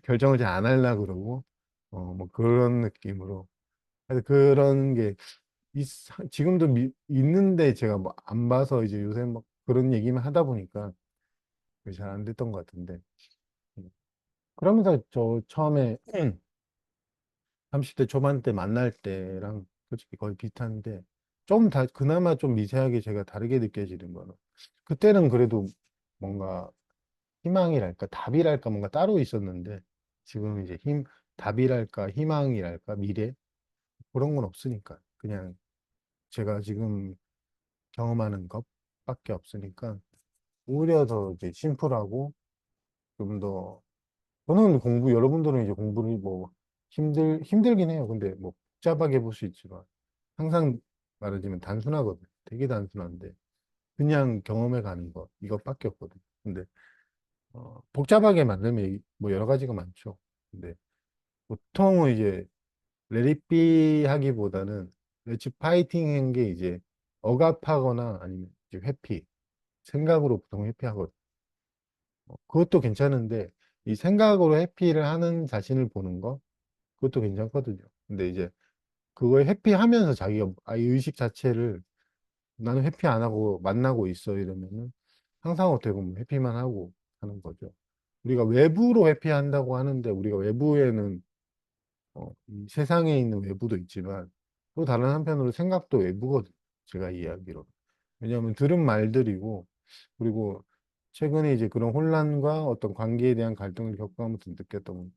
결정을 잘 안 하려고 그러고, 뭐 그런 느낌으로. 그래서 그런 게 지금도 있는데 제가 뭐 안 봐서 이제 요새 막 그런 얘기만 하다 보니까 잘 안 됐던 것 같은데. 그러면서 저 처음에 30대 초반 때 만날 때랑 솔직히 거의 비슷한데 좀 그나마 좀 미세하게 제가 다르게 느껴지는 거는 그때는 그래도 뭔가 희망이랄까 답이랄까 뭔가 따로 있었는데 지금 이제 답이랄까 희망이랄까 미래 그런 건 없으니까 그냥 제가 지금 경험하는 것밖에 없으니까 오히려 더 이제 심플하고 좀 더 저는 공부 여러분들은 이제 공부를 뭐 힘들긴 해요. 근데 뭐 복잡하게 볼 수 있지만 항상 말하자면 단순하거든. 되게 단순한데 그냥 경험해 가는 거 이것밖에 없거든. 근데 복잡하게 만들면 뭐 여러 가지가 많죠. 근데 보통은 이제 레리비 하기보다는 레츠 파이팅 한 게 이제 억압하거나 아니면 이제 회피 생각으로 보통 회피하거든. 그것도 괜찮은데 이 생각으로 회피를 하는 자신을 보는 거 그것도 괜찮거든요. 근데 이제 그걸 회피하면서 자기가 이 의식 자체를 나는 회피 안 하고 만나고 있어 이러면은 항상 어떻게 보면 회피만 하고 하는 거죠. 우리가 외부로 회피한다고 하는데 우리가 외부에는 이 세상에 있는 외부도 있지만 또 다른 한편으로 생각도 외부거든. 제가 이야기로. 왜냐하면 들은 말들이고 그리고 최근에 이제 그런 혼란과 어떤 관계에 대한 갈등을 겪으면서 느꼈던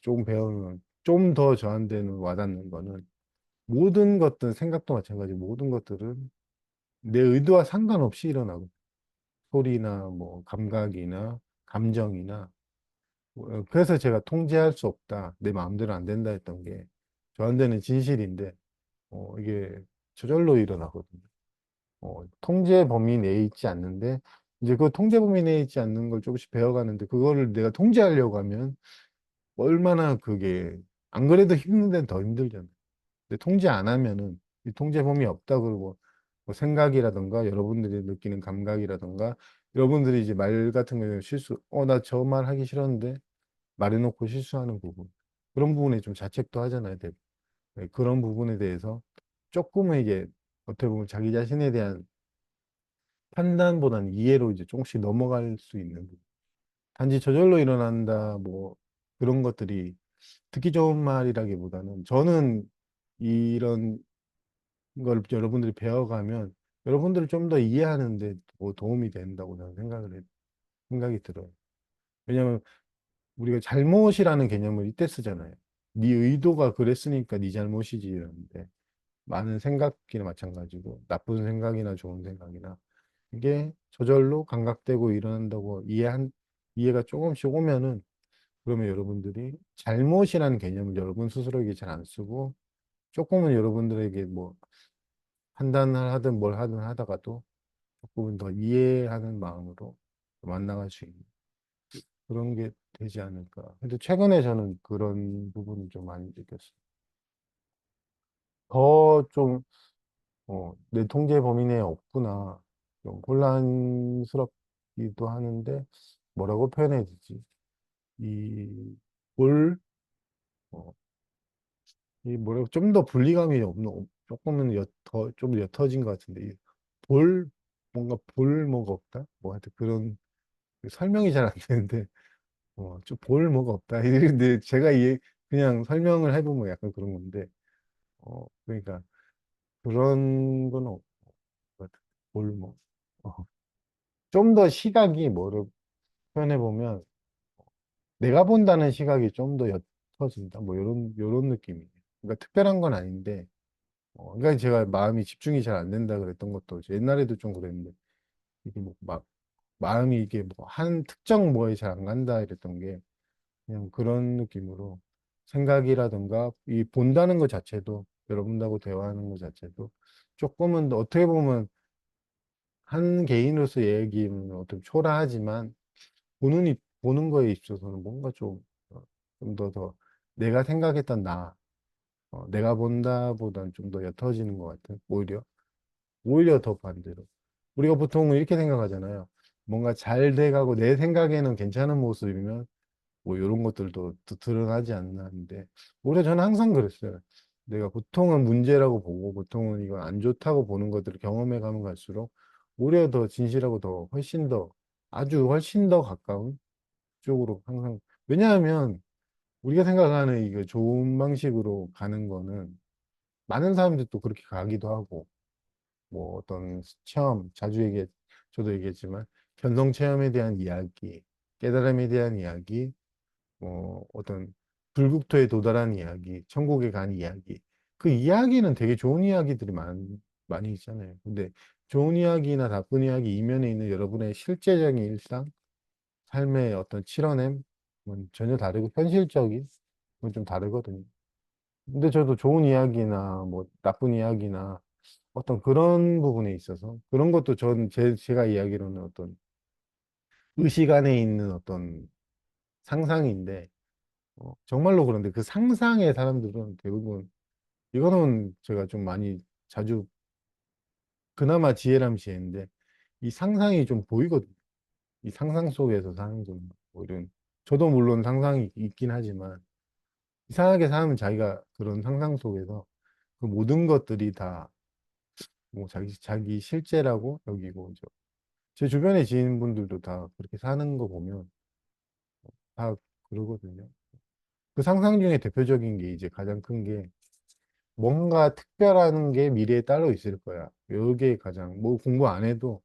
조금 배우면 좀 더 저한테는 와닿는 거는 모든 것들 생각도 마찬가지 모든 것들은 내 의도와 상관없이 일어나고 소리나 뭐 감각이나 감정이나 그래서 제가 통제할 수 없다 내 마음대로 안 된다 했던 게 저한테는 진실인데 이게 저절로 일어나거든요. 통제 범위 내에 있지 않는데 이제 그 통제 범위 내에 있지 않는 걸 조금씩 배워가는데 그거를 내가 통제하려고 하면 얼마나 그게 안 그래도 힘든 데는 더 힘들잖아요. 근데 통제 안 하면은 이 통제 범위 없다 그러고 뭐 생각이라던가 여러분들이 느끼는 감각이라던가 여러분들이 이제 말 같은 경우에 나 저 말 하기 싫었는데 말해놓고 실수하는 부분 그런 부분에 좀 자책도 하잖아요. 네, 그런 부분에 대해서 조금은 이게 어떻게 보면 자기 자신에 대한 판단보다는 이해로 이제 조금씩 넘어갈 수 있는 부분. 단지 저절로 일어난다 뭐 그런 것들이 듣기 좋은 말이라기보다는 저는 이런 걸 여러분들이 배워가면 여러분들을 좀 더 이해하는 데 도움이 된다고 저는 생각이 들어요. 왜냐하면 우리가 잘못이라는 개념을 이때 쓰잖아요. 네 의도가 그랬으니까 네 잘못이지 이러는데 많은 생각이나 마찬가지고 나쁜 생각이나 좋은 생각이나 이게 저절로 감각되고 일어난다고 이해가 조금씩 오면은 그러면 여러분들이 잘못이라는 개념을 여러분 스스로에게 잘 안 쓰고 조금은 여러분들에게 뭐 판단을 하든 뭘 하든 하다가도 조금은 더 이해하는 마음으로 만나갈 수 있는 그런 게 되지 않을까. 근데 최근에 저는 그런 부분을 좀 많이 느꼈어요. 더 좀, 내 통제 범위 내에 없구나. 좀 혼란스럽기도 하는데, 뭐라고 표현해야 되지? 이, 뭘, 어, 이 뭐라고, 좀 더 분리감이 없는, 조금은 좀 옅어진 것 같은데, 볼, 뭔가 볼 뭐가 없다? 뭐 하여튼 그런, 설명이 잘 안 되는데, 좀 볼 뭐가 없다. 근데 제가 그냥 설명을 해보면 약간 그런 건데, 그러니까 그런 건 없고, 볼 뭐. 좀 더 시각이 뭐를 표현해보면, 내가 본다는 시각이 좀 더 옅어진다. 뭐, 요런 느낌이에요. 그러니까 특별한 건 아닌데, 그러니까 제가 마음이 집중이 잘 안 된다 그랬던 것도 옛날에도 좀 그랬는데, 이게 뭐, 막, 마음이 이게 뭐, 한 특정 뭐에 잘 안 간다 이랬던 게, 그냥 그런 느낌으로 생각이라든가, 이 본다는 것 자체도, 여러분하고 대화하는 것 자체도, 조금은 더 어떻게 보면, 한 개인으로서 얘기는 어떻게 초라하지만, 보는 거에 있어서는 뭔가 좀 더 내가 생각했던 내가 본다보다는 좀 더 옅어지는 것 같은, 오히려 더 반대로. 우리가 보통 이렇게 생각하잖아요. 뭔가 잘 돼가고 내 생각에는 괜찮은 모습이면 뭐 이런 것들도 또 드러나지 않나 하는데, 오히려 저는 항상 그랬어요. 내가 보통은 문제라고 보고 보통은 이건 안 좋다고 보는 것들을 경험해 가면 갈수록 오히려 더 진실하고 더 훨씬 더 아주 훨씬 더 가까운 쪽으로 항상. 왜냐하면 우리가 생각하는 이거 좋은 방식으로 가는 거는 많은 사람들이 또 그렇게 가기도 하고, 뭐 어떤 체험, 저도 얘기했지만, 견성 체험에 대한 이야기, 깨달음에 대한 이야기, 뭐 어떤 불국토에 도달한 이야기, 천국에 간 이야기. 그 이야기는 되게 좋은 이야기들이 많이 있잖아요. 근데 좋은 이야기나 나쁜 이야기 이면에 있는 여러분의 실제적인 일상, 삶의 어떤 실현엠, 전혀 다르고 현실적인 건 좀 다르거든요. 근데 저도 좋은 이야기나 뭐 나쁜 이야기나 어떤 그런 부분에 있어서 그런 것도 제가 이야기로는 어떤 의식 안에 있는 어떤 상상인데, 정말로 그런데 그 상상의 사람들은 대부분 이거는 제가 좀 많이 자주 그나마 지혜람 지혜인데 이 상상이 좀 보이거든요. 이 상상 속에서 사는 뭐 이런, 저도 물론 상상이 있긴 하지만 이상하게 사람은 자기가 그런 상상 속에서 그 모든 것들이 다 뭐 자기 실제라고 여기고, 제 주변의 지인분들도 다 그렇게 사는 거 보면 다 그러거든요. 그 상상 중에 대표적인 게 이제 가장 큰 게 뭔가 특별한 게 미래에 따로 있을 거야. 이게 가장, 뭐 공부 안 해도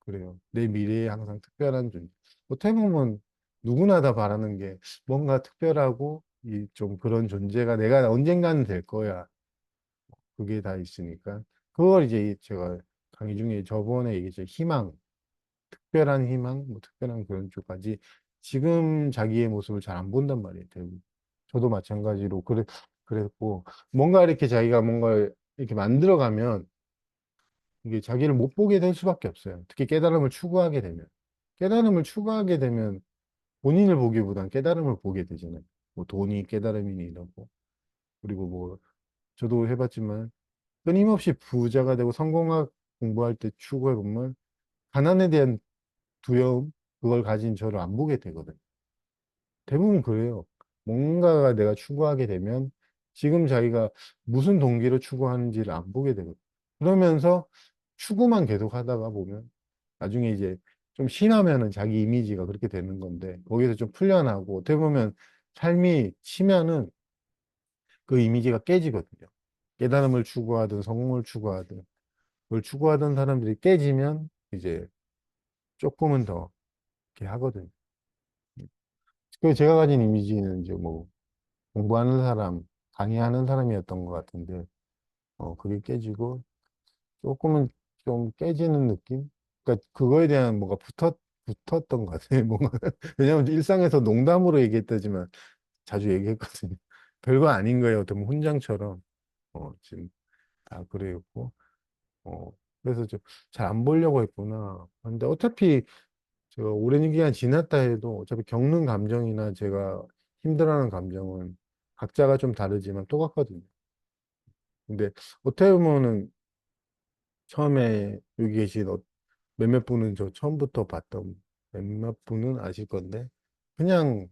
그래요. 내 미래에 항상 특별한 존재. 어떻게 보면 누구나 다 바라는 게 뭔가 특별하고 이 좀 그런 존재가 내가 언젠가는 될 거야. 그게 다 있으니까. 그걸 이제 제가 강의 중에 저번에 얘기했죠. 특별한 희망, 뭐 특별한 그런 쪽까지 지금 자기의 모습을 잘 안 본단 말이에요. 대부분. 저도 마찬가지로 그랬고, 뭔가 이렇게 자기가 뭔가 이렇게 만들어가면 이게 자기를 못 보게 될 수밖에 없어요. 특히 깨달음을 추구하게 되면. 깨달음을 추구하게 되면 본인을 보기보단 깨달음을 보게 되잖아요. 뭐 돈이 깨달음이니 이러고. 그리고 뭐 저도 해봤지만 끊임없이 부자가 되고 성공학 공부할 때 추구해보면 가난에 대한 두려움, 그걸 가진 저를 안 보게 되거든요. 대부분 그래요. 뭔가가 내가 추구하게 되면 지금 자기가 무슨 동기로 추구하는지를 안 보게 되거든요. 그러면서 추구만 계속 하다가 보면 나중에 이제 좀 심하면은 자기 이미지가 그렇게 되는 건데 거기서 좀 풀려나고 어떻게 보면 삶이 치면은 그 이미지가 깨지거든요. 깨달음을 추구하든 성공을 추구하든 그걸 추구하던 사람들이 깨지면 이제 조금은 더 이렇게 하거든요. 그 제가 가진 이미지는 이제 뭐 공부하는 사람, 강의하는 사람이었던 것 같은데, 그게 깨지고 조금은 좀 깨지는 느낌? 그러니까 그거에 대한 뭐가 붙었던 것 같아요. 뭔가. 왜냐하면 일상에서 농담으로 얘기했다지만 자주 얘기했거든요. 별거 아닌 거예요. 어떤 훈장처럼. 지금 다 그래였고, 어, 그래서 잘 안 보려고 했구나. 근데 어차피 제가 오랜 기간 지났다 해도 어차피 겪는 감정이나 제가 힘들어하는 감정은 각자가 좀 다르지만 똑같거든요. 근데 어떻게 보면은 처음에 여기 계신 몇몇 분은 저 처음부터 봤던 몇몇 분은 아실 건데 그냥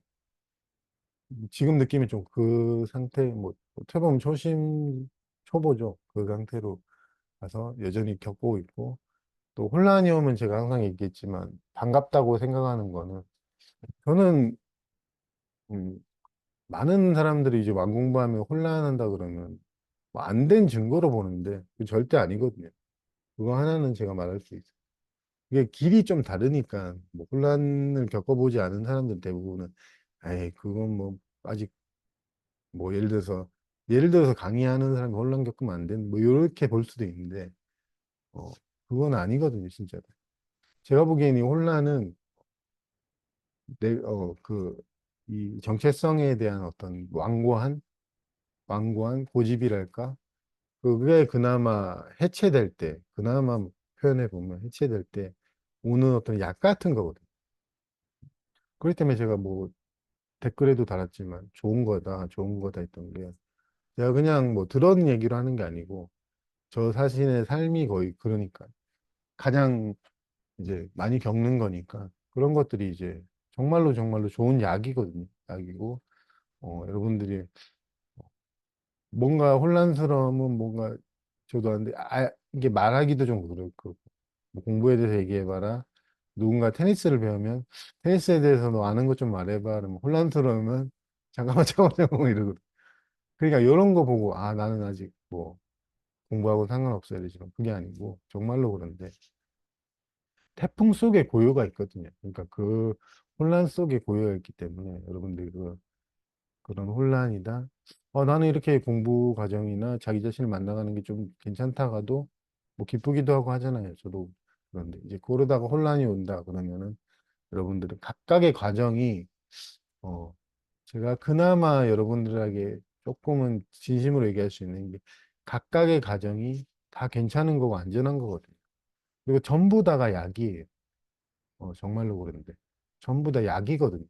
지금 느낌이 좀 그 상태, 뭐 어떻게 보면 초보죠. 그 상태로 가서 여전히 겪고 있고, 또 혼란이 오면 제가 항상 얘기했지만 반갑다고 생각하는 거는, 저는 음, 많은 사람들이 이제 왕공부하면 혼란한다 그러면 뭐 안 된 증거로 보는데 그 절대 아니거든요. 그거 하나는 제가 말할 수 있어요. 이게 길이 좀 다르니까 뭐 혼란을 겪어보지 않은 사람들 대부분은 에이 그건 뭐 아직 뭐 예를 들어서 강의하는 사람이 혼란 겪으면 안 되는 뭐 이렇게 볼 수도 있는데 어 그건 아니거든요 진짜. 제가 보기에는 이 혼란은 그 이 정체성에 대한 어떤 완고한 고집이랄까, 그게 그나마 해체될 때, 그나마 표현해 보면 해체될 때 오는 어떤 약 같은 거거든요. 그렇기 때문에 제가 뭐 댓글에도 달았지만 좋은 거다 했던 게, 제가 그냥 뭐 들은 얘기로 하는 게 아니고 저 자신의 삶이 거의 그러니까 가장 이제 많이 겪는 거니까 그런 것들이 이제 정말로 정말로 좋은 약이거든요. 약이고 여러분들이 뭔가 혼란스러움은 뭔가 저도 하는데 이게 말하기도 좀 그렇고 뭐 공부에 대해서 얘기해봐라. 누군가 테니스를 배우면 테니스에 대해서 너 아는 것 좀 말해봐. 그러면 혼란스러우면 잠깐만 잠깐만 이러거든. 그러니까 이런 거 보고 아 나는 아직 뭐 공부하고 상관없어야 되지만 그게 아니고 정말로 그런데 태풍 속에 고요가 있거든요. 그러니까 그 혼란 속에 고요가 있기 때문에 여러분들이 그런 혼란이다. 나는 이렇게 공부 과정이나 자기 자신을 만나가는 게 좀 괜찮다가도 뭐 기쁘기도 하고 하잖아요. 저도 그런데 이제 그러다가 혼란이 온다 그러면은 여러분들은 각각의 과정이 어 제가 그나마 여러분들에게 조금은 진심으로 얘기할 수 있는 게 각각의 과정이 다 괜찮은 거고 안전한 거거든요. 그리고 전부 다가 약이에요. 정말로 그런데 전부 다 약이거든요.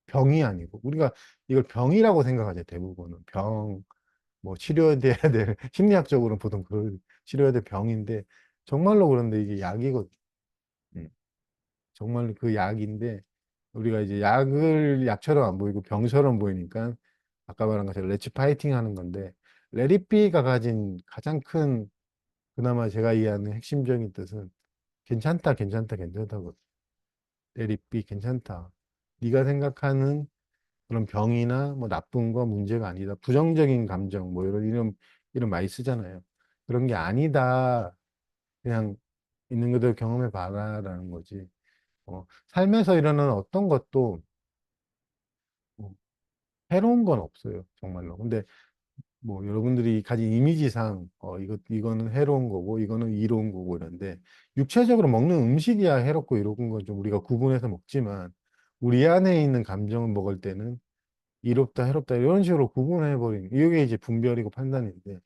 병이 아니고 우리가 이걸 병이라고 생각하죠. 대부분은 뭐 치료돼야 될 심리학적으로는 보통 그 치료해야 될 병인데 정말로 그런데 이게 약이거든요. 음, 정말 그 약인데 우리가 이제 약을 약처럼 안 보이고 병처럼 보이니까 아까 말한 것처럼 레츠 파이팅 하는 건데 레리비가 가진 가장 큰 그나마 제가 이해하는 핵심적인 뜻은 괜찮다 괜찮다 괜찮다고. 레리비 괜찮다. 네가 생각하는 그런 병이나 뭐 나쁜 거 문제가 아니다. 부정적인 감정 뭐 이런 많이 쓰잖아요. 그런 게 아니다. 그냥 있는 그대로 경험해 봐라라는 거지. 삶에서 일어나는 어떤 것도 뭐 해로운 건 없어요. 정말로. 근데 뭐 여러분들이 가진 이미지상 이거는 해로운 거고 이거는 이로운 거고 이런데 육체적으로 먹는 음식이야 해롭고 이로운 건 좀 우리가 구분해서 먹지만 우리 안에 있는 감정을 먹을 때는 이롭다, 해롭다, 이런 식으로 구분해버리는, 이게 이제 분별이고 판단인데,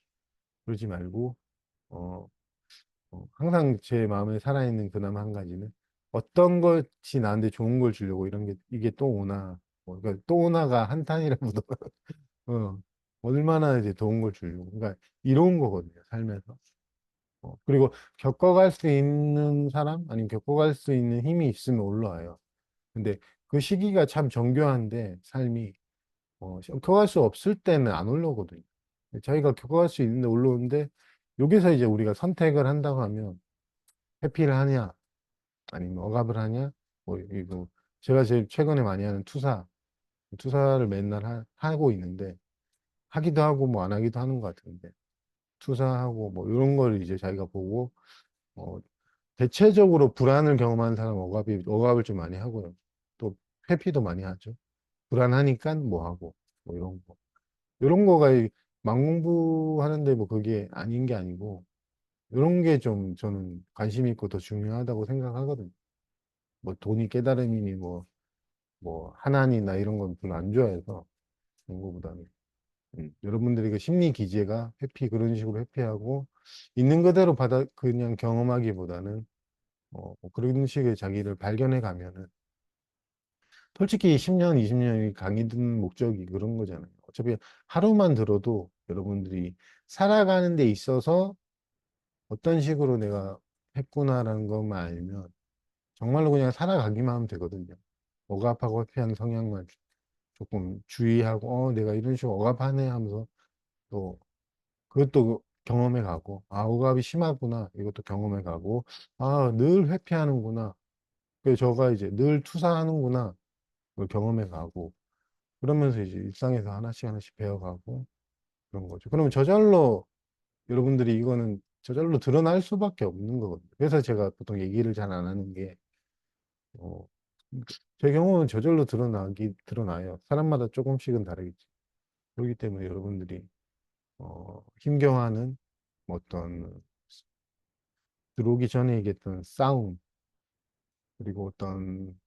그러지 말고, 어, 항상 제 마음에 살아있는 그나마 한 가지는 어떤 것이 나한테 좋은 걸 주려고 이런 게, 이게 또 오나, 그러니까 또 오나가 한탄이라 묻어, 어, 얼마나 이제 좋은 걸 주려고. 그러니까 이로운 거거든요, 삶에서. 그리고 겪어갈 수 있는 사람, 아니면 겪어갈 수 있는 힘이 있으면 올라와요. 근데 그 시기가 참 정교한데, 삶이. 겪어갈 수 없을 때는 안 올라오거든요. 자기가 겪어갈 수 있는데 올라오는데 여기서 이제 우리가 선택을 한다고 하면 회피를 하냐 아니면 억압을 하냐 뭐 이거 제가 제일 최근에 많이 하는 투사를 맨날 하고 있는데 하기도 하고 뭐 안 하기도 하는 것 같은데 투사하고 뭐 이런 걸 이제 자기가 보고 어, 대체적으로 불안을 경험하는 사람은 억압을 좀 많이 하고요. 또 회피도 많이 하죠. 불안하니까 뭐 하고 뭐 이런 거. 이런 거가 망공부하는데 뭐 그게 아닌 게 아니고 이런 게 좀 저는 관심 있고 더 중요하다고 생각하거든요. 뭐 돈이 깨달음이니 뭐 하나니나 이런 건 별로 안 좋아해서 그런 거보다는 여러분들이 그 심리 기제가 그런 식으로 회피하고 있는 그대로 그냥 경험하기보다는 뭐 그런 식의 자기를 발견해 가면은 솔직히 10년, 20년이 강의 듣는 목적이 그런 거잖아요. 어차피 하루만 들어도 여러분들이 살아가는 데 있어서 어떤 식으로 내가 했구나라는 것만 알면 정말로 그냥 살아가기만 하면 되거든요. 억압하고 회피하는 성향만 조금 주의하고, 내가 이런 식으로 억압하네 하면서 또 그것도 경험해 가고, 아, 억압이 심하구나. 이것도 경험해 가고, 아, 늘 회피하는구나. 그래서 저가 이제 늘 투사하는구나. 그걸 경험해 가고, 그러면서 이제 일상에서 하나씩 하나씩 배워가고, 그런 거죠. 그러면 저절로 여러분들이 이거는 저절로 드러날 수밖에 없는 거거든요. 그래서 제가 보통 얘기를 잘 안 하는 게, 어, 제 경우는 저절로 드러나요. 사람마다 조금씩은 다르겠지. 그렇기 때문에 여러분들이, 힘겨워하는 어떤, 들어오기 전에 얘기했던 싸움, 그리고 어떤,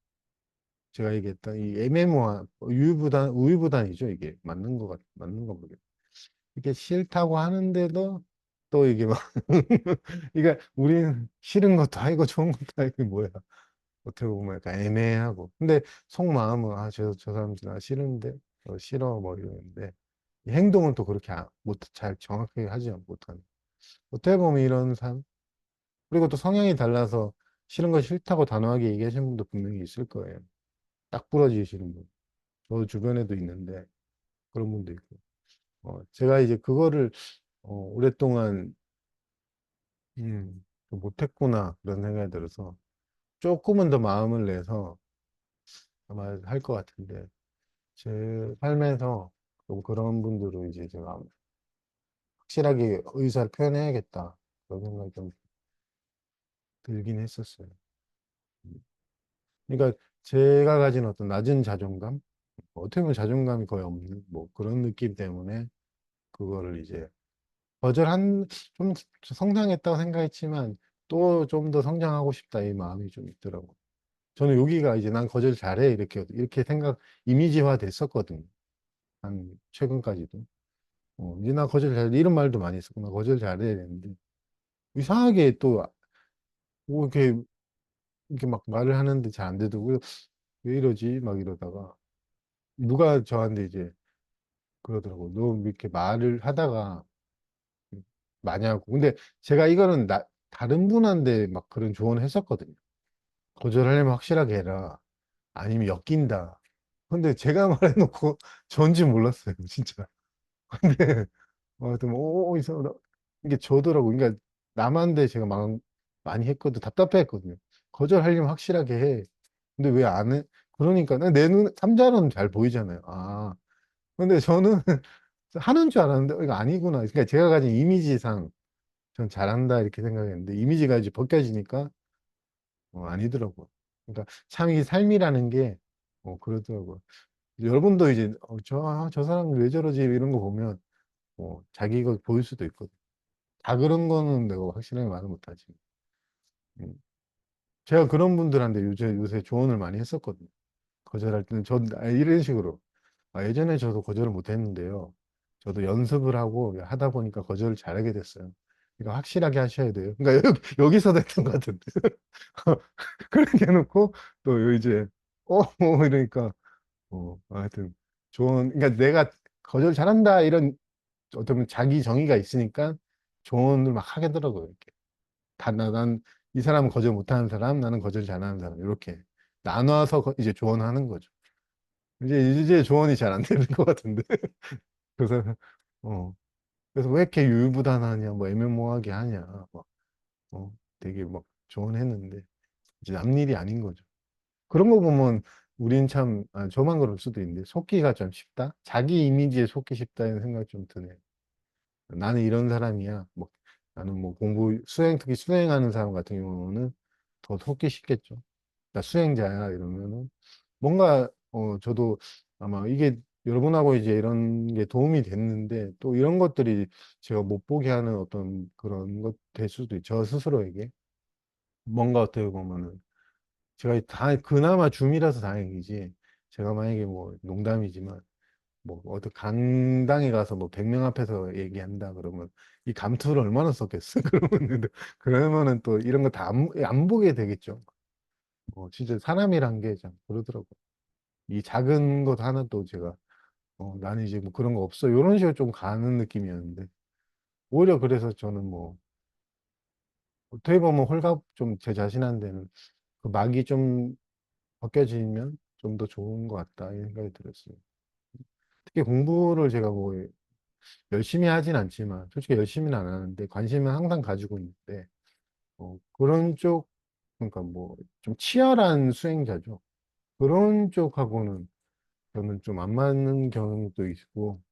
제가 얘기했던 이 애매모호한, 우유부단이죠. 이게. 맞는 거 모르겠어요. 이게 싫다고 하는데도 또 이게 막, 그러니까 우리는 싫은 것도 아니고 좋은 것도 아니고 뭐야. 어떻게 보면 약간 애매하고. 근데 속마음은, 아, 저 사람 나 싫은데, 싫어, 뭐 이러는데, 이 행동은 또 그렇게 잘 정확하게 하지 못하는. 어떻게 보면 이런 삶, 그리고 또 성향이 달라서 싫은 거 싫다고 단호하게 얘기하시는 분도 분명히 있을 거예요. 딱 부러지시는 분. 저 주변에도 있는데, 그런 분도 있고. 제가 이제 그거를, 오랫동안, 좀 못했구나, 그런 생각이 들어서, 조금은 더 마음을 내서 아마 할 것 같은데, 제 삶에서 좀 그런 분들은 이제 제가 확실하게 의사를 표현해야겠다. 그런 생각이 좀 들긴 했었어요. 그러니까 제가 가진 어떤 낮은 자존감? 어떻게 보면 자존감이 거의 없는 뭐 그런 느낌 때문에 그거를 이제 좀 성장했다고 생각했지만 또 좀 더 성장하고 싶다 이 마음이 좀 있더라고. 저는 여기가 이제 난 거절 잘해 이렇게 이미지화 됐었거든요. 한 최근까지도. 이제 나 거절 잘해 이런 말도 많이 했었고 나 거절 잘해 이랬는데 이상하게 또 뭐 이렇게 막 말을 하는데 잘 안 되더라고요. 왜 이러지? 막 이러다가 누가 저한테 이제 그러더라고. 너 이렇게 말을 하다가 많이 하고. 근데 제가 이거는 다른 분한테 막 그런 조언을 했었거든요. 거절하려면 확실하게 해라. 아니면 엮인다. 근데 제가 말해놓고 전지 몰랐어요, 진짜. 근데, 하여튼, 이상하다. 이게 저더라고. 그러니까, 남한테 제가 많이 했거든. 답답해 했거든요. 거절하려면 확실하게 해. 근데 왜 안 해? 그러니까, 삼자로는 잘 보이잖아요. 아. 근데 저는 하는 줄 알았는데, 이거 아니구나. 그러니까 제가 가진 이미지상, 전 잘한다, 이렇게 생각했는데, 이미지가 이제 벗겨지니까, 아니더라고요. 그러니까, 참 이 삶이라는 게, 그러더라고요. 여러분도 이제, 저 사람 왜 저러지? 이런 거 보면, 자기가 보일 수도 있거든. 다 그런 거는 내가 확실하게 말을 못하지. 음. 제가 그런 분들한테 요새 조언을 많이 했었거든요. 거절할 때는 이런 식으로. 예전에 저도 거절을 못 했는데요. 저도 연습을 하고 하다 보니까 거절을 잘하게 됐어요. 그러니까 확실하게 하셔야 돼요. 그러니까 여기서도 했던 것 같은데. 그렇게 해놓고 또 이제, 이러니까, 하여튼 그러니까 내가 거절 잘한다 이런 어떤 자기 정의가 있으니까 조언을 막 하게 더라고요. 이렇게. 난 이 사람은 거절 못하는 사람, 나는 거절 잘하는 사람 이렇게 나눠서 이제 조언하는 거죠. 이제 조언이 잘 안 되는 것 같은데. 그래서 어 그래서 왜 이렇게 유유부단하냐, 뭐 애매모호하게 하냐, 막 되게 막 조언했는데 이제 남 일이 아닌 거죠. 그런 거 보면 우린 참 저만 그럴 수도 있는데 속기가 좀 쉽다. 자기 이미지에 속기 쉽다는 생각이 좀 드네요. 나는 이런 사람이야. 뭐, 나는 뭐 특히 수행하는 사람 같은 경우는 더 속기 쉽겠죠. 나 수행자야, 이러면은. 뭔가, 저도 아마 이게 여러분하고 이제 이런 게 도움이 됐는데 또 이런 것들이 제가 못 보게 하는 어떤 그런 것 될 수도 있죠. 저 스스로에게. 뭔가 어떻게 보면은 제가 그나마 줌이라서 다행이지. 제가 만약에 뭐 농담이지만 뭐 어디 강당에 가서 뭐 100명 앞에서 얘기한다 그러면 이 감투를 얼마나 썼겠어. 그러면은 또 이런 거 다 안 보게 되겠죠. 진짜 사람이란 게 참 그러더라고. 이 작은 것 하나도 제가 나는 이제 뭐 그런 거 없어 이런 식으로 좀 가는 느낌이었는데 오히려 그래서 저는 뭐 어떻게 보면 홀갑 좀 제 자신한테는 그 막이 좀 벗겨지면 좀 더 좋은 것 같다 이 생각이 들었어요. 특히 공부를 제가 뭐 열심히 하진 않지만, 솔직히 열심히는 안 하는데, 관심은 항상 가지고 있는데, 그런 쪽, 그러니까 뭐, 좀 치열한 수행자죠. 그런 쪽하고는 저는 좀 안 맞는 경우도 있고,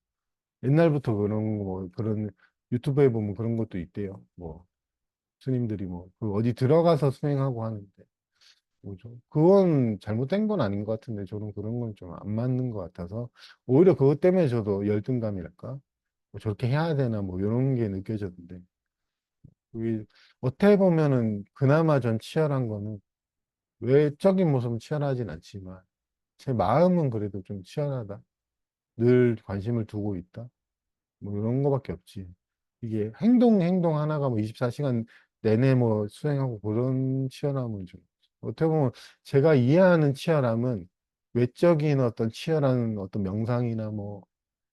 옛날부터 그런 거, 뭐, 그런 유튜브에 보면 그런 것도 있대요. 뭐, 스님들이 뭐, 그 어디 들어가서 수행하고 하는데, 뭐죠? 그건 잘못된 건 아닌 것 같은데, 저는 그런 건 좀 안 맞는 것 같아서, 오히려 그것 때문에 저도 열등감이랄까? 뭐 저렇게 해야 되나, 뭐, 이런 게 느껴졌는데, 그게 어떻게 보면은 그나마 전 치열한 거는 외적인 모습은 치열하진 않지만, 제 마음은 그래도 좀 치열하다. 늘 관심을 두고 있다. 뭐 이런 거밖에 없지. 이게 행동 하나가 뭐 24시간 내내 뭐 수행하고 그런 치열함은 좀 어떻게 보면 제가 이해하는 치열함은 외적인 어떤 치열한 어떤 명상이나 뭐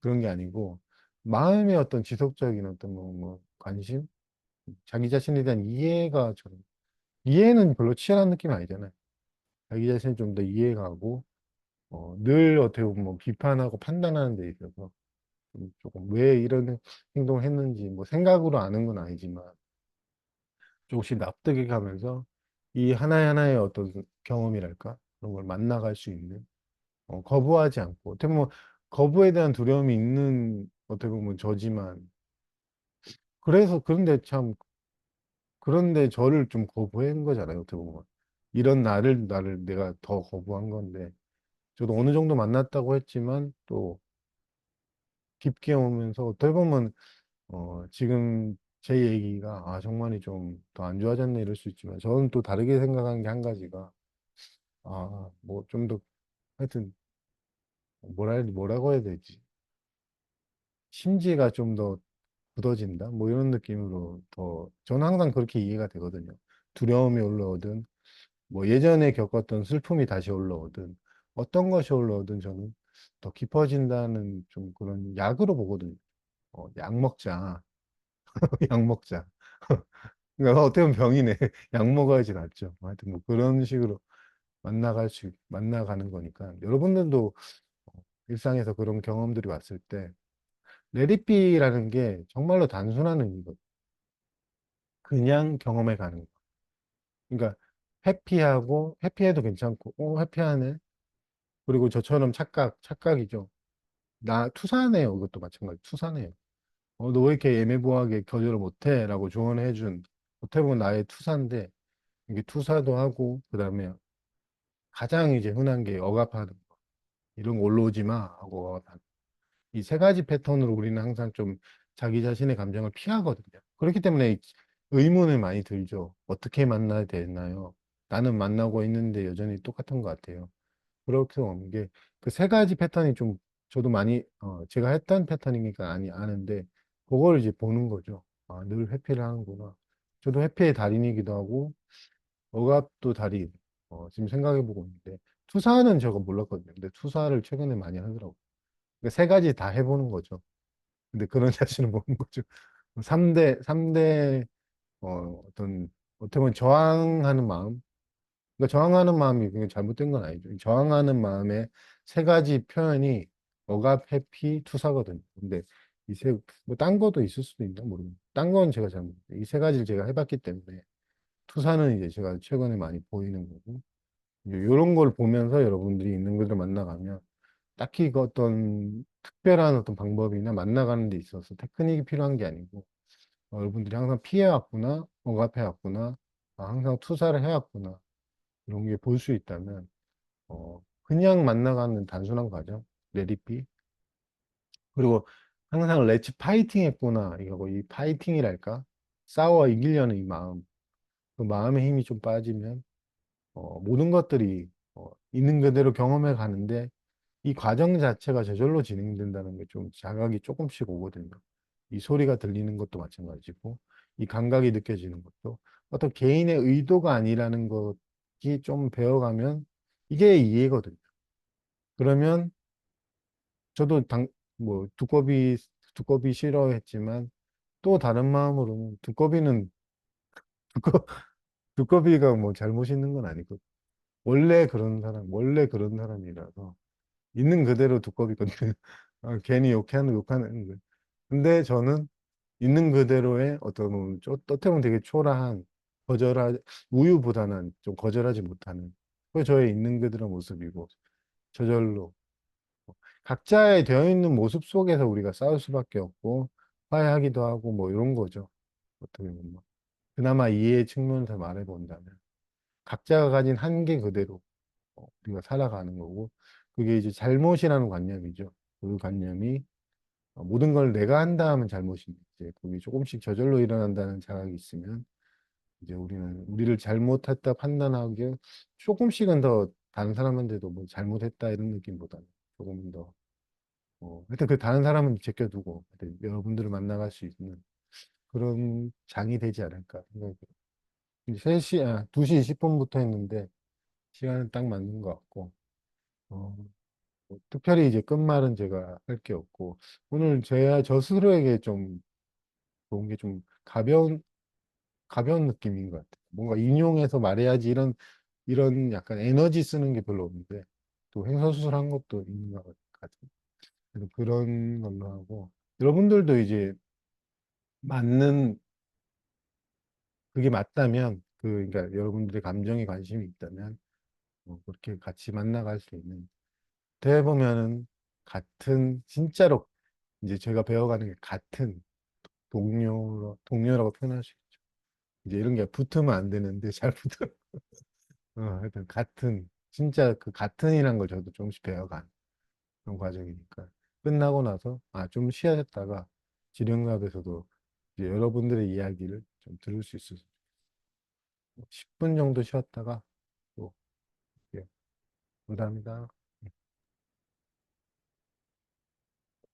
그런 게 아니고 마음의 어떤 지속적인 어떤 뭐 관심, 자기 자신에 대한 이해가 저는 이해는 별로 치열한 느낌이 아니잖아요. 자기 자신을 좀 더 이해가고 늘 어떻게 보면 뭐 비판하고 판단하는 데 있어서 조금 왜 이런 행동을 했는지 뭐 생각으로 아는 건 아니지만 조금씩 납득해 가면서 이 하나하나의 어떤 경험이랄까 그런 걸 만나갈 수 있는 거부하지 않고 어떻게 보면 거부에 대한 두려움이 있는 어떻게 보면 저지만 그래서 그런데 저를 좀 거부한 거잖아요 어떻게 보면 이런 나를 내가 더 거부한 건데 저도 어느 정도 만났다고 했지만 또 깊게 오면서 어떻게 보면 지금 제 얘기가, 정말이 좀 더 안 좋아졌네 이럴 수 있지만, 저는 또 다르게 생각하는 게 한 가지가, 뭐 좀 더, 하여튼, 뭐라고 해야 되지? 심지가 좀 더 굳어진다? 뭐 이런 느낌으로 저는 항상 그렇게 이해가 되거든요. 두려움이 올라오든, 뭐 예전에 겪었던 슬픔이 다시 올라오든, 어떤 것이 올라오든 저는 더 깊어진다는 좀 그런 약으로 보거든요. 약 먹자. 약 먹자. 그러니까 어떻게 보면 병이네. 약 먹어야지 낫죠. 하여튼 뭐 그런 식으로 만나가는 거니까. 여러분들도 일상에서 그런 경험들이 왔을 때, 레디비라는 게 정말로 단순한 의미거든요. 그냥 경험해 가는 거. 그러니까 회피해도 괜찮고, 회피하네. 그리고 저처럼 착각이죠. 투사네요. 이것도 마찬가지. 투사네요. 너 왜 이렇게 애매모호하게 거절을 못해? 라고 조언해준, 어떻게 보면 나의 투사인데, 이게 투사도 하고, 그 다음에 가장 이제 흔한 게 억압하는 거. 이런 거 올라오지 마 하고 억압하는 이 세 가지 패턴으로 우리는 항상 좀 자기 자신의 감정을 피하거든요. 그렇기 때문에 의문을 많이 들죠. 어떻게 만나야 되나요? 나는 만나고 있는데 여전히 똑같은 것 같아요. 그렇게 없는 게 그 세 가지 패턴이 좀 저도 많이 제가 했던 패턴이니까 아는데 그걸 이제 보는 거죠. 늘 회피를 하는구나. 저도 회피의 달인이기도 하고 억압도 달인. 지금 생각해보고 있는데 투사는 제가 몰랐거든요. 근데 투사를 최근에 많이 하더라고요. 그러니까 세 가지 다 해보는 거죠. 근데 그런 자신을 보는 거죠. 3대 어떻게 보면 저항하는 마음. 그러니까 저항하는 마음이 그게 잘못된 건 아니죠. 저항하는 마음의 세 가지 표현이 억압, 회피, 투사거든요. 근데 뭐, 딴 것도 있을 수도 있나 모르겠는데. 딴 건 제가 이 세 가지를 제가 해봤기 때문에, 투사는 이제 제가 최근에 많이 보이는 거고, 이런 걸 보면서 여러분들이 있는 분들 만나가면, 딱히 그 어떤 특별한 어떤 방법이나 만나가는 데 있어서 테크닉이 필요한 게 아니고, 여러분들이 항상 피해왔구나, 억압해왔구나, 항상 투사를 해왔구나, 이런 게 볼 수 있다면, 그냥 만나가는 단순한 과정, 레디피, 그리고 항상 렛츠 파이팅 했구나, 이거 이 파이팅이랄까? 싸워 이기려는 이 마음, 그 마음의 힘이 좀 빠지면, 모든 것들이 있는 그대로 경험해 가는데, 이 과정 자체가 저절로 진행된다는 게 좀 자각이 조금씩 오거든요. 이 소리가 들리는 것도 마찬가지고, 이 감각이 느껴지는 것도 어떤 개인의 의도가 아니라는 것이 좀 배워가면 이게 이해거든요. 그러면 저도 뭐, 두꺼비 싫어했지만 또 다른 마음으로는 두꺼, 두꺼비가 뭐 잘못 있는 건 아니고, 원래 그런 사람이라서 있는 그대로 두꺼비거든요. 괜히 욕하는 거. 근데 저는 있는 그대로의 어떤 어떻게 보면 되게 초라한 우유보다는 좀 거절하지 못하는 그 저의 있는 그대로 모습이고 저절로 각자의 되어 있는 모습 속에서 우리가 싸울 수밖에 없고 화해하기도 하고 뭐 이런 거죠. 어떻게 보면 그나마 이해의 측면에서 말해본다면 각자가 가진 한계 그대로 우리가 살아가는 거고 그게 이제 잘못이라는 관념이죠. 그 관념이 모든 걸 내가 한다 하면 잘못인데 이제 그게 조금씩 저절로 일어난다는 자각이 있으면 이제 우리는 우리를 잘못했다 판단하기에 조금씩은 더 다른 사람한테도 뭐 잘못했다 이런 느낌보다는 조금 더 하여튼 그 다른 사람은 제껴두고 하여튼 여러분들을 만나갈 수 있는 그런 장이 되지 않을까 생각이 들어요. 이제 2시 20분부터 했는데 시간은 딱 맞는 것 같고 어, 뭐 특별히 이제 끝말은 제가 할 게 없고 오늘 저 스스로에게 좀 좋은 게 좀 가벼운 느낌인 것 같아요. 뭔가 인용해서 말해야지 이런 약간 에너지 쓰는 게 별로 없는데 또 횡설수설한 것도 있는 것 같아요. 그래서 그런 걸로 하고 여러분들도 이제 맞는 그게 맞다면 그러니까 여러분들의 감정에 관심이 있다면 그렇게 같이 만나갈 수 있는 어떻게 보면은 같은 진짜로 이제 제가 배워가는 게 같은 동료라고 표현할 수 있죠. 이제 이런 게 붙으면 안 되는데 잘 붙어. 하여튼 진짜 그 같은이란 걸 저도 조금씩 배워간 그런 과정이니까 끝나고 나서 좀 쉬어졌다가 지령갑에서도 이제 여러분들의 이야기를 좀 들을 수 있어서 10분 정도 쉬었다가 또 예, 감사합니다.